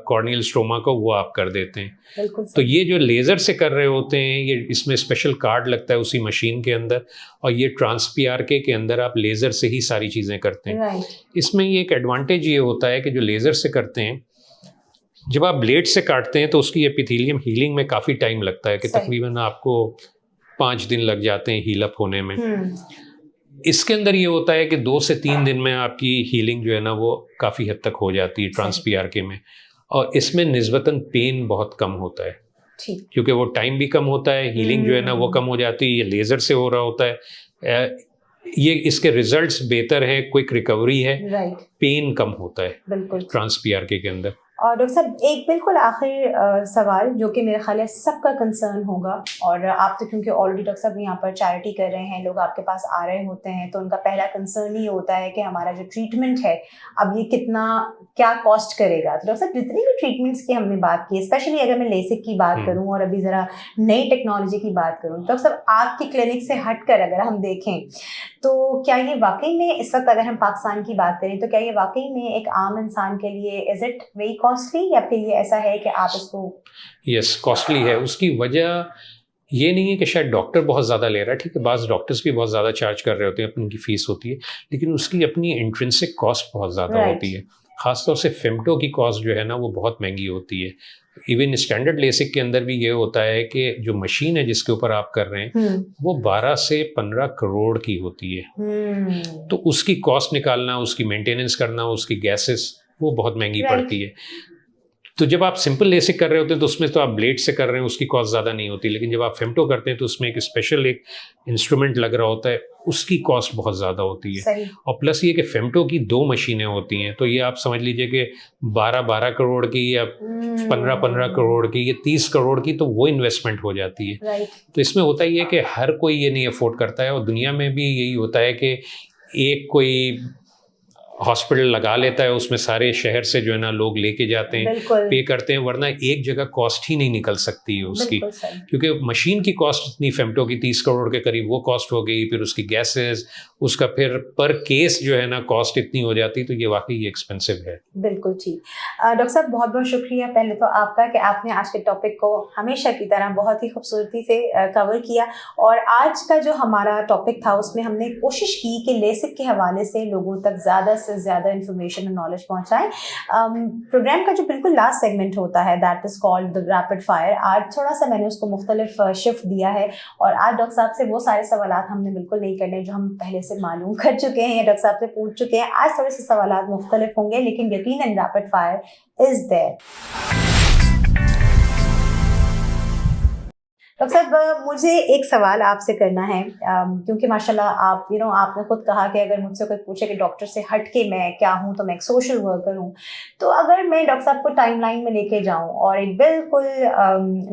कॉर्नियल स्ट्रोमा को, वो आप कर देते हैं। तो ये जो लेज़र से कर रहे होते हैं, ये इसमें स्पेशल कार्ड लगता है उसी मशीन के अंदर, और ये ट्रांस पीआरके के अंदर आप लेज़र से ही सारी चीज़ें करते हैं। इसमें ये एक एडवांटेज ये होता है कि जो लेज़र से करते हैं, जब आप ब्लेड से काटते हैं तो उसकी एपिथेलियम हीलिंग में काफ़ी टाइम लगता है, कि तकरीबन आपको 5 दिन लग जाते हैं हील अप होने में। इसके अंदर ये होता है कि 2 से 3 दिन में आपकी हीलिंग जो है ना वो काफ़ी हद तक हो जाती है ट्रांस पीआरके में, और इसमें निस्बतन पेन बहुत कम होता है, क्योंकि वो टाइम भी कम होता है, हीलिंग जो है ना वो कम हो जाती है। ये लेज़र से हो रहा होता है, ये इसके रिजल्ट्स बेहतर हैं, क्विक रिकवरी है, पेन कम होता है ट्रांस पीआरके के अंदर। और डॉक्टर साहब, एक बिल्कुल आखिरी सवाल जो कि मेरे ख्याल है सबका कंसर्न होगा, और आप तो क्योंकि ऑलरेडी डॉक्टर साहब यहाँ पर चैरिटी कर रहे हैं, लोग आपके पास आ रहे होते हैं, तो उनका पहला कंसर्न ही होता है कि हमारा जो ट्रीटमेंट है अब ये कितना क्या कॉस्ट करेगा। तो डॉक्टर साहब, जितनी भी ट्रीटमेंट्स की हमने बात की, स्पेशली अगर मैं लेसिक की बात करूँ और अभी ज़रा नई टेक्नोलॉजी की बात करूँ, डॉक्टर साहब आपकी क्लिनिक से हट कर अगर हम देखें तो क्या ये वाकई में इस वक्त, अगर हम पाकिस्तान की बात करें, तो क्या ये वाकई में एक आम इंसान के लिए इज इट वेरी कॉस्टली या फिर ये ऐसा है कि आप इसको? यस, कॉस्टली है। उसकी वजह ये नहीं है कि शायद डॉक्टर बहुत ज़्यादा ले रहा है, ठीक है, बाज़ डॉक्टर्स भी बहुत ज़्यादा चार्ज कर रहे होते हैं, उनकी फ़ीस होती है, लेकिन उसकी अपनी इंट्रिंसिक कॉस्ट बहुत ज़्यादा होती है। ख़ासतौर से फेमटो की कॉस्ट जो है ना वो बहुत महंगी होती है। इवन स्टैंडर्ड लेसिक के अंदर भी ये होता है कि जो मशीन है जिसके ऊपर आप कर रहे हैं वो 12 से 15 करोड़ की होती है। तो उसकी कॉस्ट निकालना, उसकी मेंटेनेंस करना, उसकी गैसेस, वो बहुत महंगी पड़ती है। तो जब आप सिंपल लेसिक कर रहे होते हैं तो उसमें तो आप ब्लेड से कर रहे हैं, उसकी कॉस्ट ज़्यादा नहीं होती, लेकिन जब आप फेमटो करते हैं तो उसमें एक स्पेशल एक इंस्ट्रूमेंट लग रहा होता है, उसकी कॉस्ट बहुत ज़्यादा होती है। और प्लस ये कि फेमटो की 2 मशीनें होती हैं, तो ये आप समझ लीजिए कि 12-12 करोड़ की या 15-15 करोड़ की या 30 करोड़ की, तो वो इन्वेस्टमेंट हो जाती है। तो इसमें होता ही है कि हर कोई ये नहीं अफोर्ड करता है, और दुनिया में भी यही होता है कि एक कोई हॉस्पिटल लगा लेता है, उसमें सारे शहर से जो है ना लोग लेके जाते हैं, पे करते हैं, वरना एक जगह कॉस्ट ही नहीं निकल सकती है उसकी, क्योंकि मशीन की कॉस्ट इतनी फेमटो की 30 करोड़ के करीब वो कॉस्ट हो गई, फिर उसकी गैसेस, उसका फिर पर केस जो है ना कॉस्ट इतनी हो जाती, तो ये वाकई एक्सपेंसिव है। बिल्कुल ठीक। डॉक्टर साहब बहुत बहुत शुक्रिया पहले तो आपका कि आपने आज के टॉपिक को हमेशा की तरह बहुत ही खूबसूरती से कवर किया, और आज का जो हमारा टॉपिक था उसमें हमने कोशिश की कि लेसिक के हवाले से लोगों तक ज़्यादा से ज़्यादा इन्फॉर्मेशन और नॉलेज पहुँचाएं। प्रोग्राम का जो बिल्कुल लास्ट सेगमेंट होता है that is called the rapid fire, आज थोड़ा सा मैंने उसको मुख्तलिफ शिफ्ट दिया है, और आज डॉक्टर साहब से वो सारे सवालात हमने बिल्कुल नहीं करने जो हम पहले से मालूम कर चुके हैं या डॉक्टर साहब से पूछ चुके हैं। आज थोड़े से सवालात मुख्तलिफ होंगे, लेकिन यकीनन rapid fire is there. Doctor साहब मुझे एक सवाल आपसे करना है, क्योंकि माशाल्लाह आप आपने खुद कहा कि अगर मुझसे कोई पूछे कि डॉक्टर से हट के मैं क्या हूँ, तो मैं एक सोशल वर्कर हूँ, तो अगर मैं डॉक्टर साहब को टाइमलाइन में लेके जाऊँ और एक बिल्कुल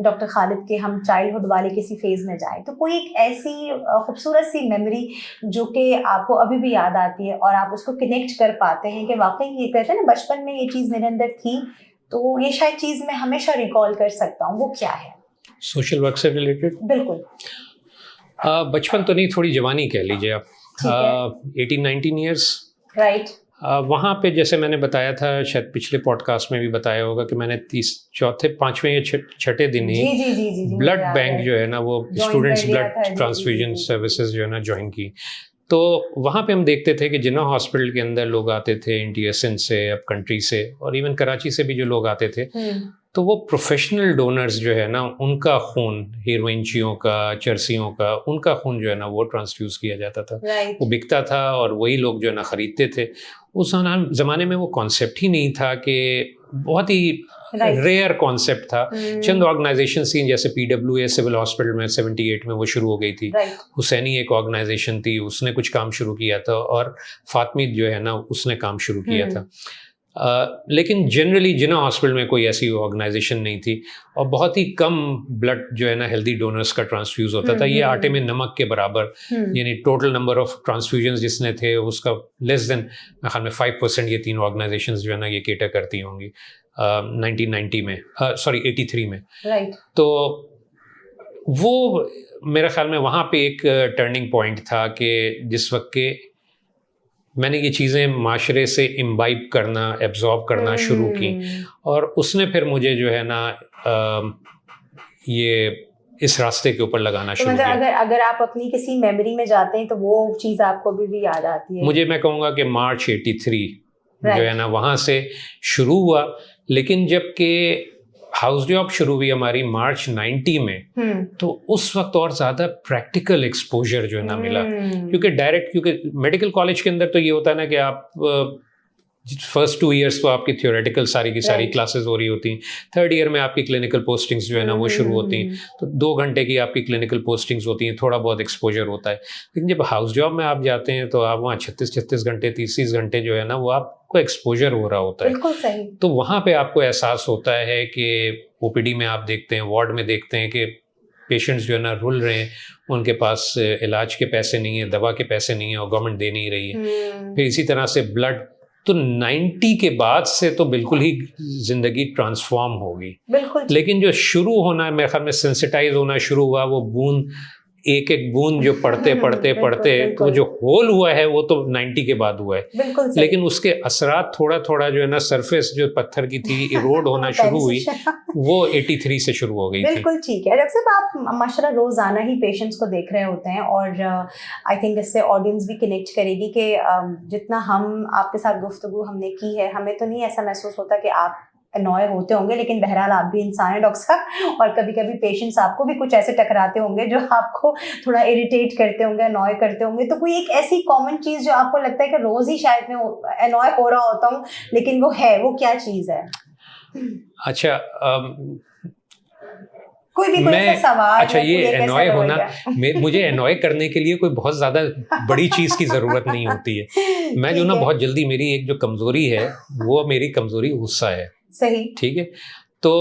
डॉक्टर खालिद के हम चाइल्डहुड वाले किसी फेज़ में जाएँ, तो कोई एक ऐसी खूबसूरत सी मेमोरी जो कि आपको अभी भी याद आती है और आप उसको कनेक्ट कर पाते हैं कि वाकई ये कहते हैं ना बचपन में ये चीज़ मेरे अंदर थी, तो ये शायद चीज़ मैं हमेशा रिकॉल कर सकता हूँ, वो क्या है? सोशल वर्क से रिलेटेड? बिल्कुल। बचपन तो नहीं, थोड़ी जवानी कह लीजिए आप, 18-19 ईयर्स। राइट। वहाँ पे जैसे मैंने बताया था, शायद पिछले पॉडकास्ट में भी बताया होगा कि मैंने 5वें या छठे दिन ही ब्लड बैंक जो है ना वो स्टूडेंट्स ब्लड ट्रांसफ्यूजन सर्विसेज जो है ना ज्वाइन की। तो वहाँ पे हम देखते थे कि जिन्ना हॉस्पिटल के अंदर लोग आते थे इंडिया से, अब कंट्री से, और इवन कराची से भी जो लोग आते थे, तो वो प्रोफेशनल डोनर्स जो है ना उनका खून, हीरोइनचियों का, चरसियों का, उनका खून जो है ना वो ट्रांसफ्यूज़ किया जाता था। वो बिकता था और वही लोग जो है ना ख़रीदते थे। उस ज़माने में वो कॉन्सेप्ट ही नहीं था, कि बहुत ही रेयर कॉन्सेप्ट था। चंद ऑर्गेनाइजेशंस थी, जैसे PWA सिविल हॉस्पिटल में 78 में वो शुरू हो गई थी। हुसैनी एक ऑर्गेनाइजेशन थी, उसने कुछ काम शुरू किया था, और फातमीद जो है ना उसने काम शुरू किया था। लेकिन जनरली जिन्ना हॉस्पिटल में कोई ऐसी ऑर्गेनाइजेशन नहीं थी, और बहुत ही कम ब्लड जो है ना हेल्दी डोनर्स का ट्रांसफ्यूज होता था। ये आटे में नमक के बराबर, यानी टोटल नंबर ऑफ ट्रांसफ्यूजन्स जिसने थे उसका लेस देन मेरे ख्याल में 5% ये 3 ऑर्गेनाइजेशंस जो है ना ये केटर करती होंगी 1990 में, 83 में। तो वो मेरे ख्याल में वहाँ पे एक टर्निंग पॉइंट था कि जिस वक्त के मैंने ये चीज़ें माशरे से इम्बाइब करना, एब्जॉर्ब करना शुरू की, और उसने फिर मुझे जो है ना ये इस रास्ते के ऊपर लगाना शुरू किया। अगर आप अपनी किसी मेमोरी में जाते हैं तो वो चीज़ आपको भी याद आती है? मुझे, मैं कहूँगा कि मार्च 83 जो है ना वहाँ से शुरू हुआ, लेकिन जबकि हाउस जॉब शुरू हुई हमारी मार्च 90 में, तो उस वक्त और ज़्यादा प्रैक्टिकल एक्सपोजर जो है ना मिला, क्योंकि मेडिकल कॉलेज के अंदर तो ये होता है ना कि आप फर्स्ट 2 इयर्स तो आपकी थियोरेटिकल सारी की सारी क्लासेस हो रही होती हैं, 3rd ईयर में आपकी क्लिनिकल पोस्टिंग्स जो है ना वो शुरू होती हैं, तो 2 घंटे की आपकी क्लिनिकल पोस्टिंग्स होती हैं, थोड़ा बहुत एक्सपोजर होता है। लेकिन जब हाउस जॉब में आप जाते हैं तो आप वहाँ 36 घंटे 30 घंटे जो है ना वो आपको एक्सपोजर हो रहा होता है। बिल्कुल सही। तो वहाँ पे आपको एहसास होता है कि OPD में आप देखते हैं, वार्ड में देखते हैं कि पेशेंट्स जो है ना रुल रहे हैं, उनके पास इलाज के पैसे नहीं है, दवा के पैसे नहीं है, और गवर्नमेंट दे नहीं रही है। फिर इसी तरह से ब्लड, तो 90 के बाद से तो बिल्कुल ही जिंदगी ट्रांसफॉर्म होगी। बिल्कुल। लेकिन जो शुरू होना, मेरे ख्याल में सेंसिटाइज होना शुरू हुआ, वो बूंद एक एक बूंद जो पढ़ते पढ़ते बिल्कुल, पढ़ते तो बिल्कुल। जो होल हुआ है वो तो 90 के बाद हुआ है, बिल्कुल सही। लेकिन उसके असरात थोड़ा थोड़ा जो है ना, सरफेस जो पत्थर की थी इरोड होना शुरू हुई, वो 83 से शुरू हो गई थी। बिल्कुल ठीक है डॉक्टर साहब, आप माशाल्लाह रोजाना ही पेशेंट्स को देख रहे होते हैं और आई थिंक इससे ऑडियंस भी कनेक्ट करेगी कि जितना हम आपके साथ गुफ्तगू हमने की है, हमें तो नहीं ऐसा महसूस होता कि आप अनॉय होते होंगे, लेकिन बहरहाल आप भी इंसान हैं डॉक्टर साहब, और कभी कभी पेशेंट्स आपको भी कुछ ऐसे टकराते होंगे जो आपको थोड़ा इरिटेट करते होंगे, अनॉय करते होंगे। तो कोई एक ऐसी कॉमन चीज जो आपको लगता है कि रोज ही शायद मैं अनॉय हो रहा होता हूँ, लेकिन वो है, वो क्या चीज है? अच्छा, कोई भी कोई मैं ऐसा सवाल अच्छा, या कोई ये एक ऐसा एनॉय होना, रवैया? मुझे एनॉय करने के लिए कोई बहुत ज्यादा बड़ी चीज की जरूरत नहीं होती है। मैं जो ठीक ना है, बहुत जल्दी, मेरी एक जो कमजोरी है वो मेरी कमजोरी गुस्सा है, सही। ठीक है। तो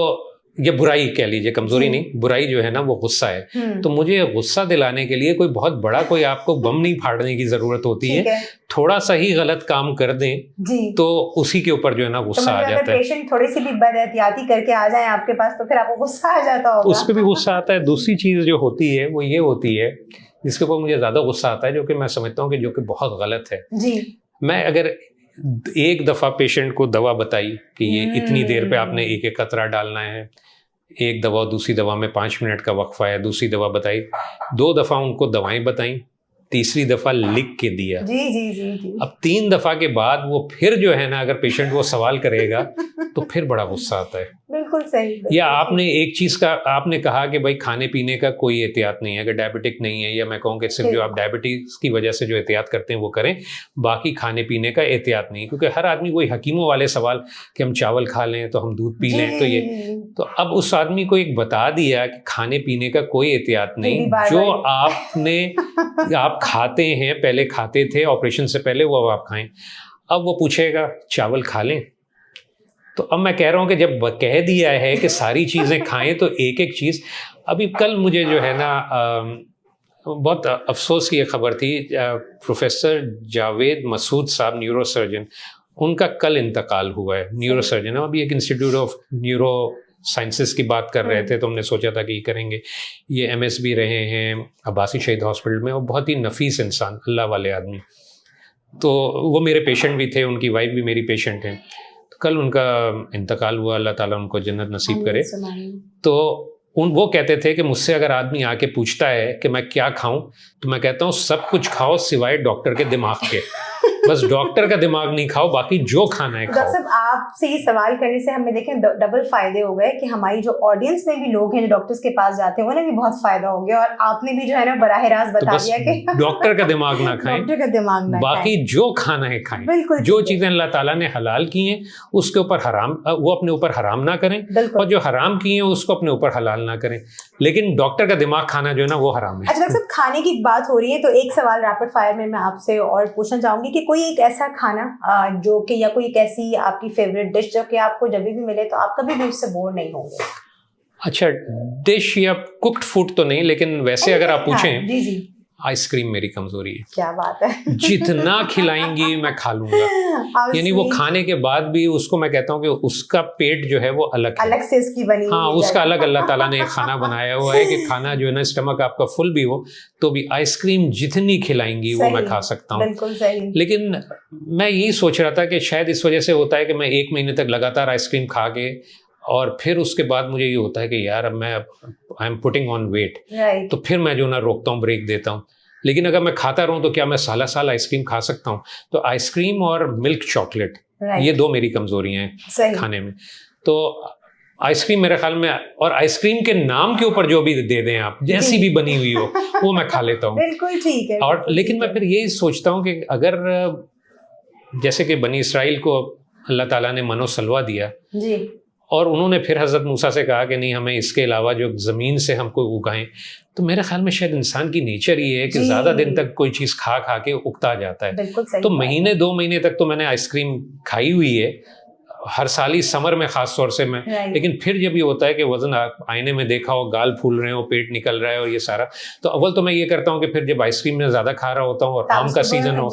ये बुराई कह लीजिए, कमजोरी जी। नहीं, बुराई जो है ना वो गुस्सा है। तो हम्म, मुझे गुस्सा दिलाने के लिए कोई बहुत बड़ा, कोई आपको बम नहीं फाड़ने की जरूरत होती ठीक है। है थोड़ा सा ही गलत काम कर दें जी। तो उसी के ऊपर जो है ना तो गुस्सा आ मतलब अगर जाता है। पेशेंट थोड़ी सी भी बदएहतियाती करके आ जाए आपके पास तो फिर आपको गुस्सा आ जाता होगा। उस पर भी गुस्सा आता है। दूसरी चीज जो होती है वो ये होती है, जिसके ऊपर मुझे ज्यादा गुस्सा आता है, जो कि मैं समझता हूँ कि जो कि बहुत गलत है। जी। मैं अगर एक दफा पेशेंट को दवा बताई कि ये इतनी देर पे आपने एक एक कतरा डालना है, एक दवा दूसरी दवा में 5 मिनट का वक्फा है, दूसरी दवा बताई, 2 दफा उनको दवाएं बताई, तीसरी दफा लिख के दिया। जी जी जी जी। अब 3 दफा के बाद वो फिर जो है ना, अगर पेशेंट वो सवाल करेगा तो फिर बड़ा गुस्सा आता है। बिल्कुल सही। या आपने एक चीज का आपने कहा कि भाई खाने पीने का कोई एहतियात नहीं है, अगर डायबिटिक नहीं है, या मैं कहूँ कि सिर्फ जो आप डायबिटीज की वजह से जो एहतियात करते हैं वो करें, बाकी खाने पीने का एहतियात नहीं। क्योंकि हर आदमी वही हकीमों वाले सवाल कि हम चावल खा लें तो हम दूध पी लें, तो ये, तो अब उस आदमी को एक बता दिया कि खाने पीने का कोई एहतियात नहीं, जो आपने आप खाते हैं, पहले खाते थे ऑपरेशन से पहले, वो अब आप खाएं। अब वो पूछेगा चावल खा लें, तो अब मैं कह रहा हूं कि जब कह दिया है कि सारी चीजें खाएं तो एक एक चीज। अभी कल मुझे जो है ना बहुत अफसोस की खबर थी, प्रोफेसर जावेद मसूद साहब, न्यूरो सर्जन, उनका कल इंतकाल हुआ है। न्यूरो सर्जन, हम अभी एक इंस्टीट्यूट ऑफ न्यूरो साइंसेस की बात कर रहे थे, तो हमने सोचा था कि ये करेंगे। ये MS भी रहे हैं अब्बासी शहीद हॉस्पिटल में, और बहुत ही नफीस इंसान, अल्लाह वाले आदमी। तो वो मेरे पेशेंट भी थे, उनकी वाइफ भी मेरी पेशेंट हैं। तो कल उनका इंतकाल हुआ, अल्लाह ताला उनको जन्नत नसीब करे। तो वो कहते थे कि मुझसे अगर आदमी आके पूछता है कि मैं क्या खाऊं, तो मैं कहता हूं सब कुछ खाओ सिवाय डॉक्टर के दिमाग के। बस डॉक्टर का दिमाग नहीं खाओ, बाकी जो खाना है खाओ। डॉक्टर साहब, आपसे ये सवाल करने से हमें देखें डबल फायदे हो गए कि हमारी जो ऑडियंस में भी लोग हैं जो डॉक्टर्स के पास जाते हैं, उन्हें भी बहुत फायदा हो गया, और आपने भी जो है ना बराह रास्त बता दिया कि डॉक्टर का दिमाग ना खाएं, डॉक्टर का दिमाग ना बाकी जो खाना है खाएं। बिल्कुल, जो चीजें अल्लाह ताला ने हलाल की हैं उसके ऊपर हराम, वो अपने ऊपर हराम ना करें, और जो हराम की हैं उसको अपने ऊपर हलाल ना करें। लेकिन डॉक्टर का दिमाग खाना जो है ना वो हराम है। अच्छा डॉक्टर साहब, खाने की बात हो रही है तो एक सवाल रैपिड फायर में मैं आपसे और पूछना चाहूंगी कि कोई एक ऐसा खाना जो कि, या कोई एक ऐसी आपकी फेवरेट डिश जो कि आपको जब भी मिले तो आप कभी भी उससे बोर नहीं होंगे? अच्छा, डिश या कुक्ड फूड तो नहीं, लेकिन वैसे अगर आप पूछें, जी जी, आइसक्रीम मेरी कमजोरी है। क्या बात है। जितना खिलाएंगी मैं खा लूंगा। यानी वो खाने के बाद भी उसको मैं कहता हूँ कि उसका पेट जो है वो अलग है, अलग से इसकी बनी। हाँ, उसका अलग अल्लाह ताला ने एक खाना बनाया हुआ है कि खाना जो है ना स्टमक आपका फुल भी हो तो भी आइसक्रीम जितनी खिलाएंगी वो मैं खा सकता हूँ। बिल्कुल सही। लेकिन मैं यही सोच रहा था कि शायद इस वजह से होता है कि मैं 1 महीने तक लगातार आइसक्रीम खा के, और फिर उसके बाद मुझे ये होता है कि यार अब मैं I am putting on weight, तो फिर मैं जो ना रोकता हूँ, ब्रेक देता हूँ। लेकिन अगर मैं खाता रहूँ तो क्या मैं साल आइसक्रीम खा सकता हूँ? तो आइसक्रीम और मिल्क चॉकलेट, ये 2 मेरी कमजोरियां हैं खाने में। तो आइसक्रीम मेरे ख्याल में, और आइसक्रीम के नाम के ऊपर जो भी दे दें आप, जैसी भी बनी हुई हो, वो मैं खा लेता हूँ। बिल्कुल ठीक है। और लेकिन मैं फिर यही सोचता हूँ कि अगर जैसे कि बनी इसराइल को अल्लाह ताला ने मनो सलवा दिया जी, और उन्होंने फिर हज़रत मूसा से कहा कि नहीं, हमें इसके अलावा जो ज़मीन से हमको उगाएं, तो मेरे ख्याल में शायद इंसान की नेचर ही है कि ज़्यादा दिन तक कोई चीज़ खा खा के उगता जाता है। तो महीने 2 महीने तक तो मैंने आइसक्रीम खाई हुई है, हर साल ही समर में ख़ास तौर से मैं। लेकिन फिर जब ये होता है कि वज़न आईने में देखा हो, गाल फूल रहे हो, पेट निकल रहा है और ये सारा, तो अव्वल तो मैं ये करता हूँ कि फिर जब आइसक्रीम में ज़्यादा खा रहा होता हूँ और आम का सीज़न हो,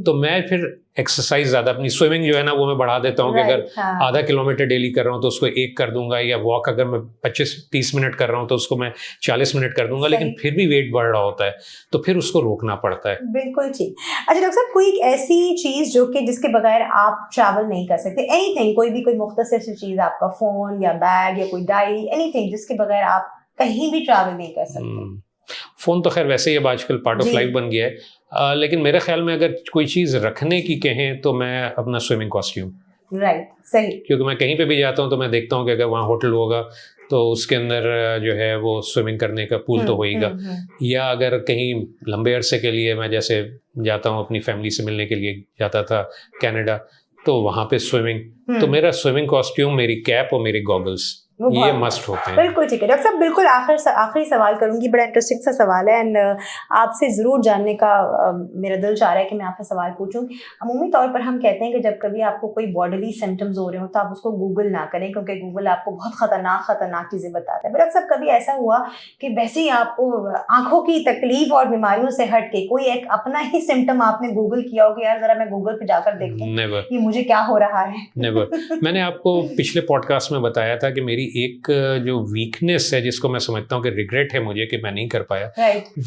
तो मैं फिर एक्सरसाइज ज़्यादा, अपनी स्विमिंग जो है ना वो मैं बढ़ा देता हूँ कि अगर हाँ। आधा किलोमीटर डेली कर रहा हूँ तो उसको 1 कर दूंगा, या वॉक अगर मैं 25-30 मिनट कर रहा हूँ तो उसको मैं 40 मिनट कर दूंगा, लेकिन फिर भी वेट बढ़ रहा होता है तो फिर उसको रोकना पड़ता है। बिल्कुल ठीक। अच्छा डॉक्टर साहब, कोई ऐसी चीज़ जो कि जिसके बगैर आप ट्रैवल नहीं कर सकते, एनीथिंग, कोई मुख्तसर सी चीज़, आपका फ़ोन या बैग या कोई डायरी, एनीथिंग जिसके बगैर आप कहीं भी ट्रैवल नहीं कर सकते? फ़ोन तो खैर वैसे ही अब आजकल पार्ट ऑफ लाइफ बन गया है, लेकिन मेरे ख्याल में अगर कोई चीज़ रखने की कहें तो मैं अपना स्विमिंग कॉस्ट्यूम, राइट, सही। क्योंकि मैं कहीं पे भी जाता हूँ तो मैं देखता हूँ कि अगर वहाँ होटल होगा तो उसके अंदर जो है वो स्विमिंग करने का पूल तो होएगा, या अगर कहीं लंबे अरसे के लिए मैं जैसे जाता हूँ अपनी फैमिली से मिलने के लिए जाता था कनाडा, तो वहाँ पे स्विमिंग, तो मेरा स्विमिंग कॉस्ट्यूम, मेरी कैप और मेरे गॉगल्स ये मस्ट होते हैं। बिल्कुल ठीक है डॉक्टर साहब, बिल्कुल आखिरी सवाल करूंगी, बड़ा इंटरेस्टिंग सा सवाल है एंड आपसे ज़रूर जानने का मेरा दिल चाह रहा है कि मैं आपसे सवाल पूछूं। अमूमी तौर पर हम कहते हैं कि जब कभी आपको कोई बॉडीली सिम्टम्स हो रहे हो तो आप उसको गूगल ना करें, क्योंकि गूगल आपको बहुत खतरनाक चीज़ें बताता है। बट डॉक्टर साहब, कभी ऐसा हुआ कि वैसे ही आपको आंखों की तकलीफ और बीमारियों से हट के कोई एक अपना ही सिम्टम आपने गूगल किया हो कि यार ज़रा मैं गूगल पे जाकर देखूं ये मुझे क्या हो रहा है? नेवर। मैंने आपको पिछले पॉडकास्ट में बताया था कि मेरी एक जो वीकनेस है जिसको मैं समझता हूँ कि रिग्रेट है मुझे कि मैं नहीं कर पाया,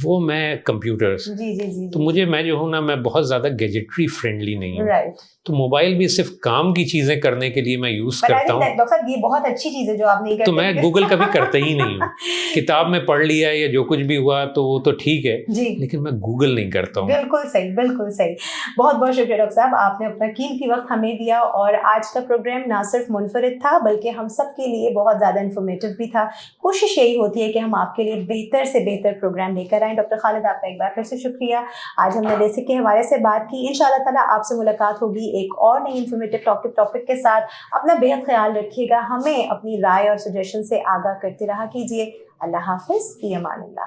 वो मैं कंप्यूटर्स। जी। तो मैं जो हूँ ना, मैं बहुत ज़्यादा गैजेटरी फ्रेंडली नहीं हूँ। तो मोबाइल भी सिर्फ काम की चीज़ें करने के लिए मैं यूज़ करता हूँ। डॉक्टर साहब, ये बहुत अच्छी चीज़ है जो आप नहीं करते। तो मैं गूगल कभी करता ही नहीं हूँ। किताब में पढ़ लिया या जो कुछ भी हुआ तो वो तो ठीक है, लेकिन मैं गूगल नहीं करता हूँ। बिल्कुल सही, बिल्कुल सही। बहुत बहुत शुक्रिया डॉक्टर साहब, आपने अपना कीमती वक्त हमें दिया और आज का प्रोग्राम ना सिर्फ मुनफरिद था बल्कि हम सब के लिए बहुत ज़्यादा इन्फॉर्मेटिव भी था। कोशिश यही होती है कि हम आपके लिए बेहतर से बेहतर प्रोग्राम लेकर आएँ। डॉक्टर खालिद, आपका एक बार फिर से शुक्रिया। आज हमने बेसिक के हवाले से बात की। इंशाअल्लाह ताला आपसे मुलाकात होगी एक और नई इन्फॉर्मेटिव टॉपिक के साथ। अपना बेहद ख्याल रखिएगा, हमें अपनी राय और सजेशन से आगाह करते रहा कीजिए। अल्लाह हाफिज़, फी अमानिल्लाह।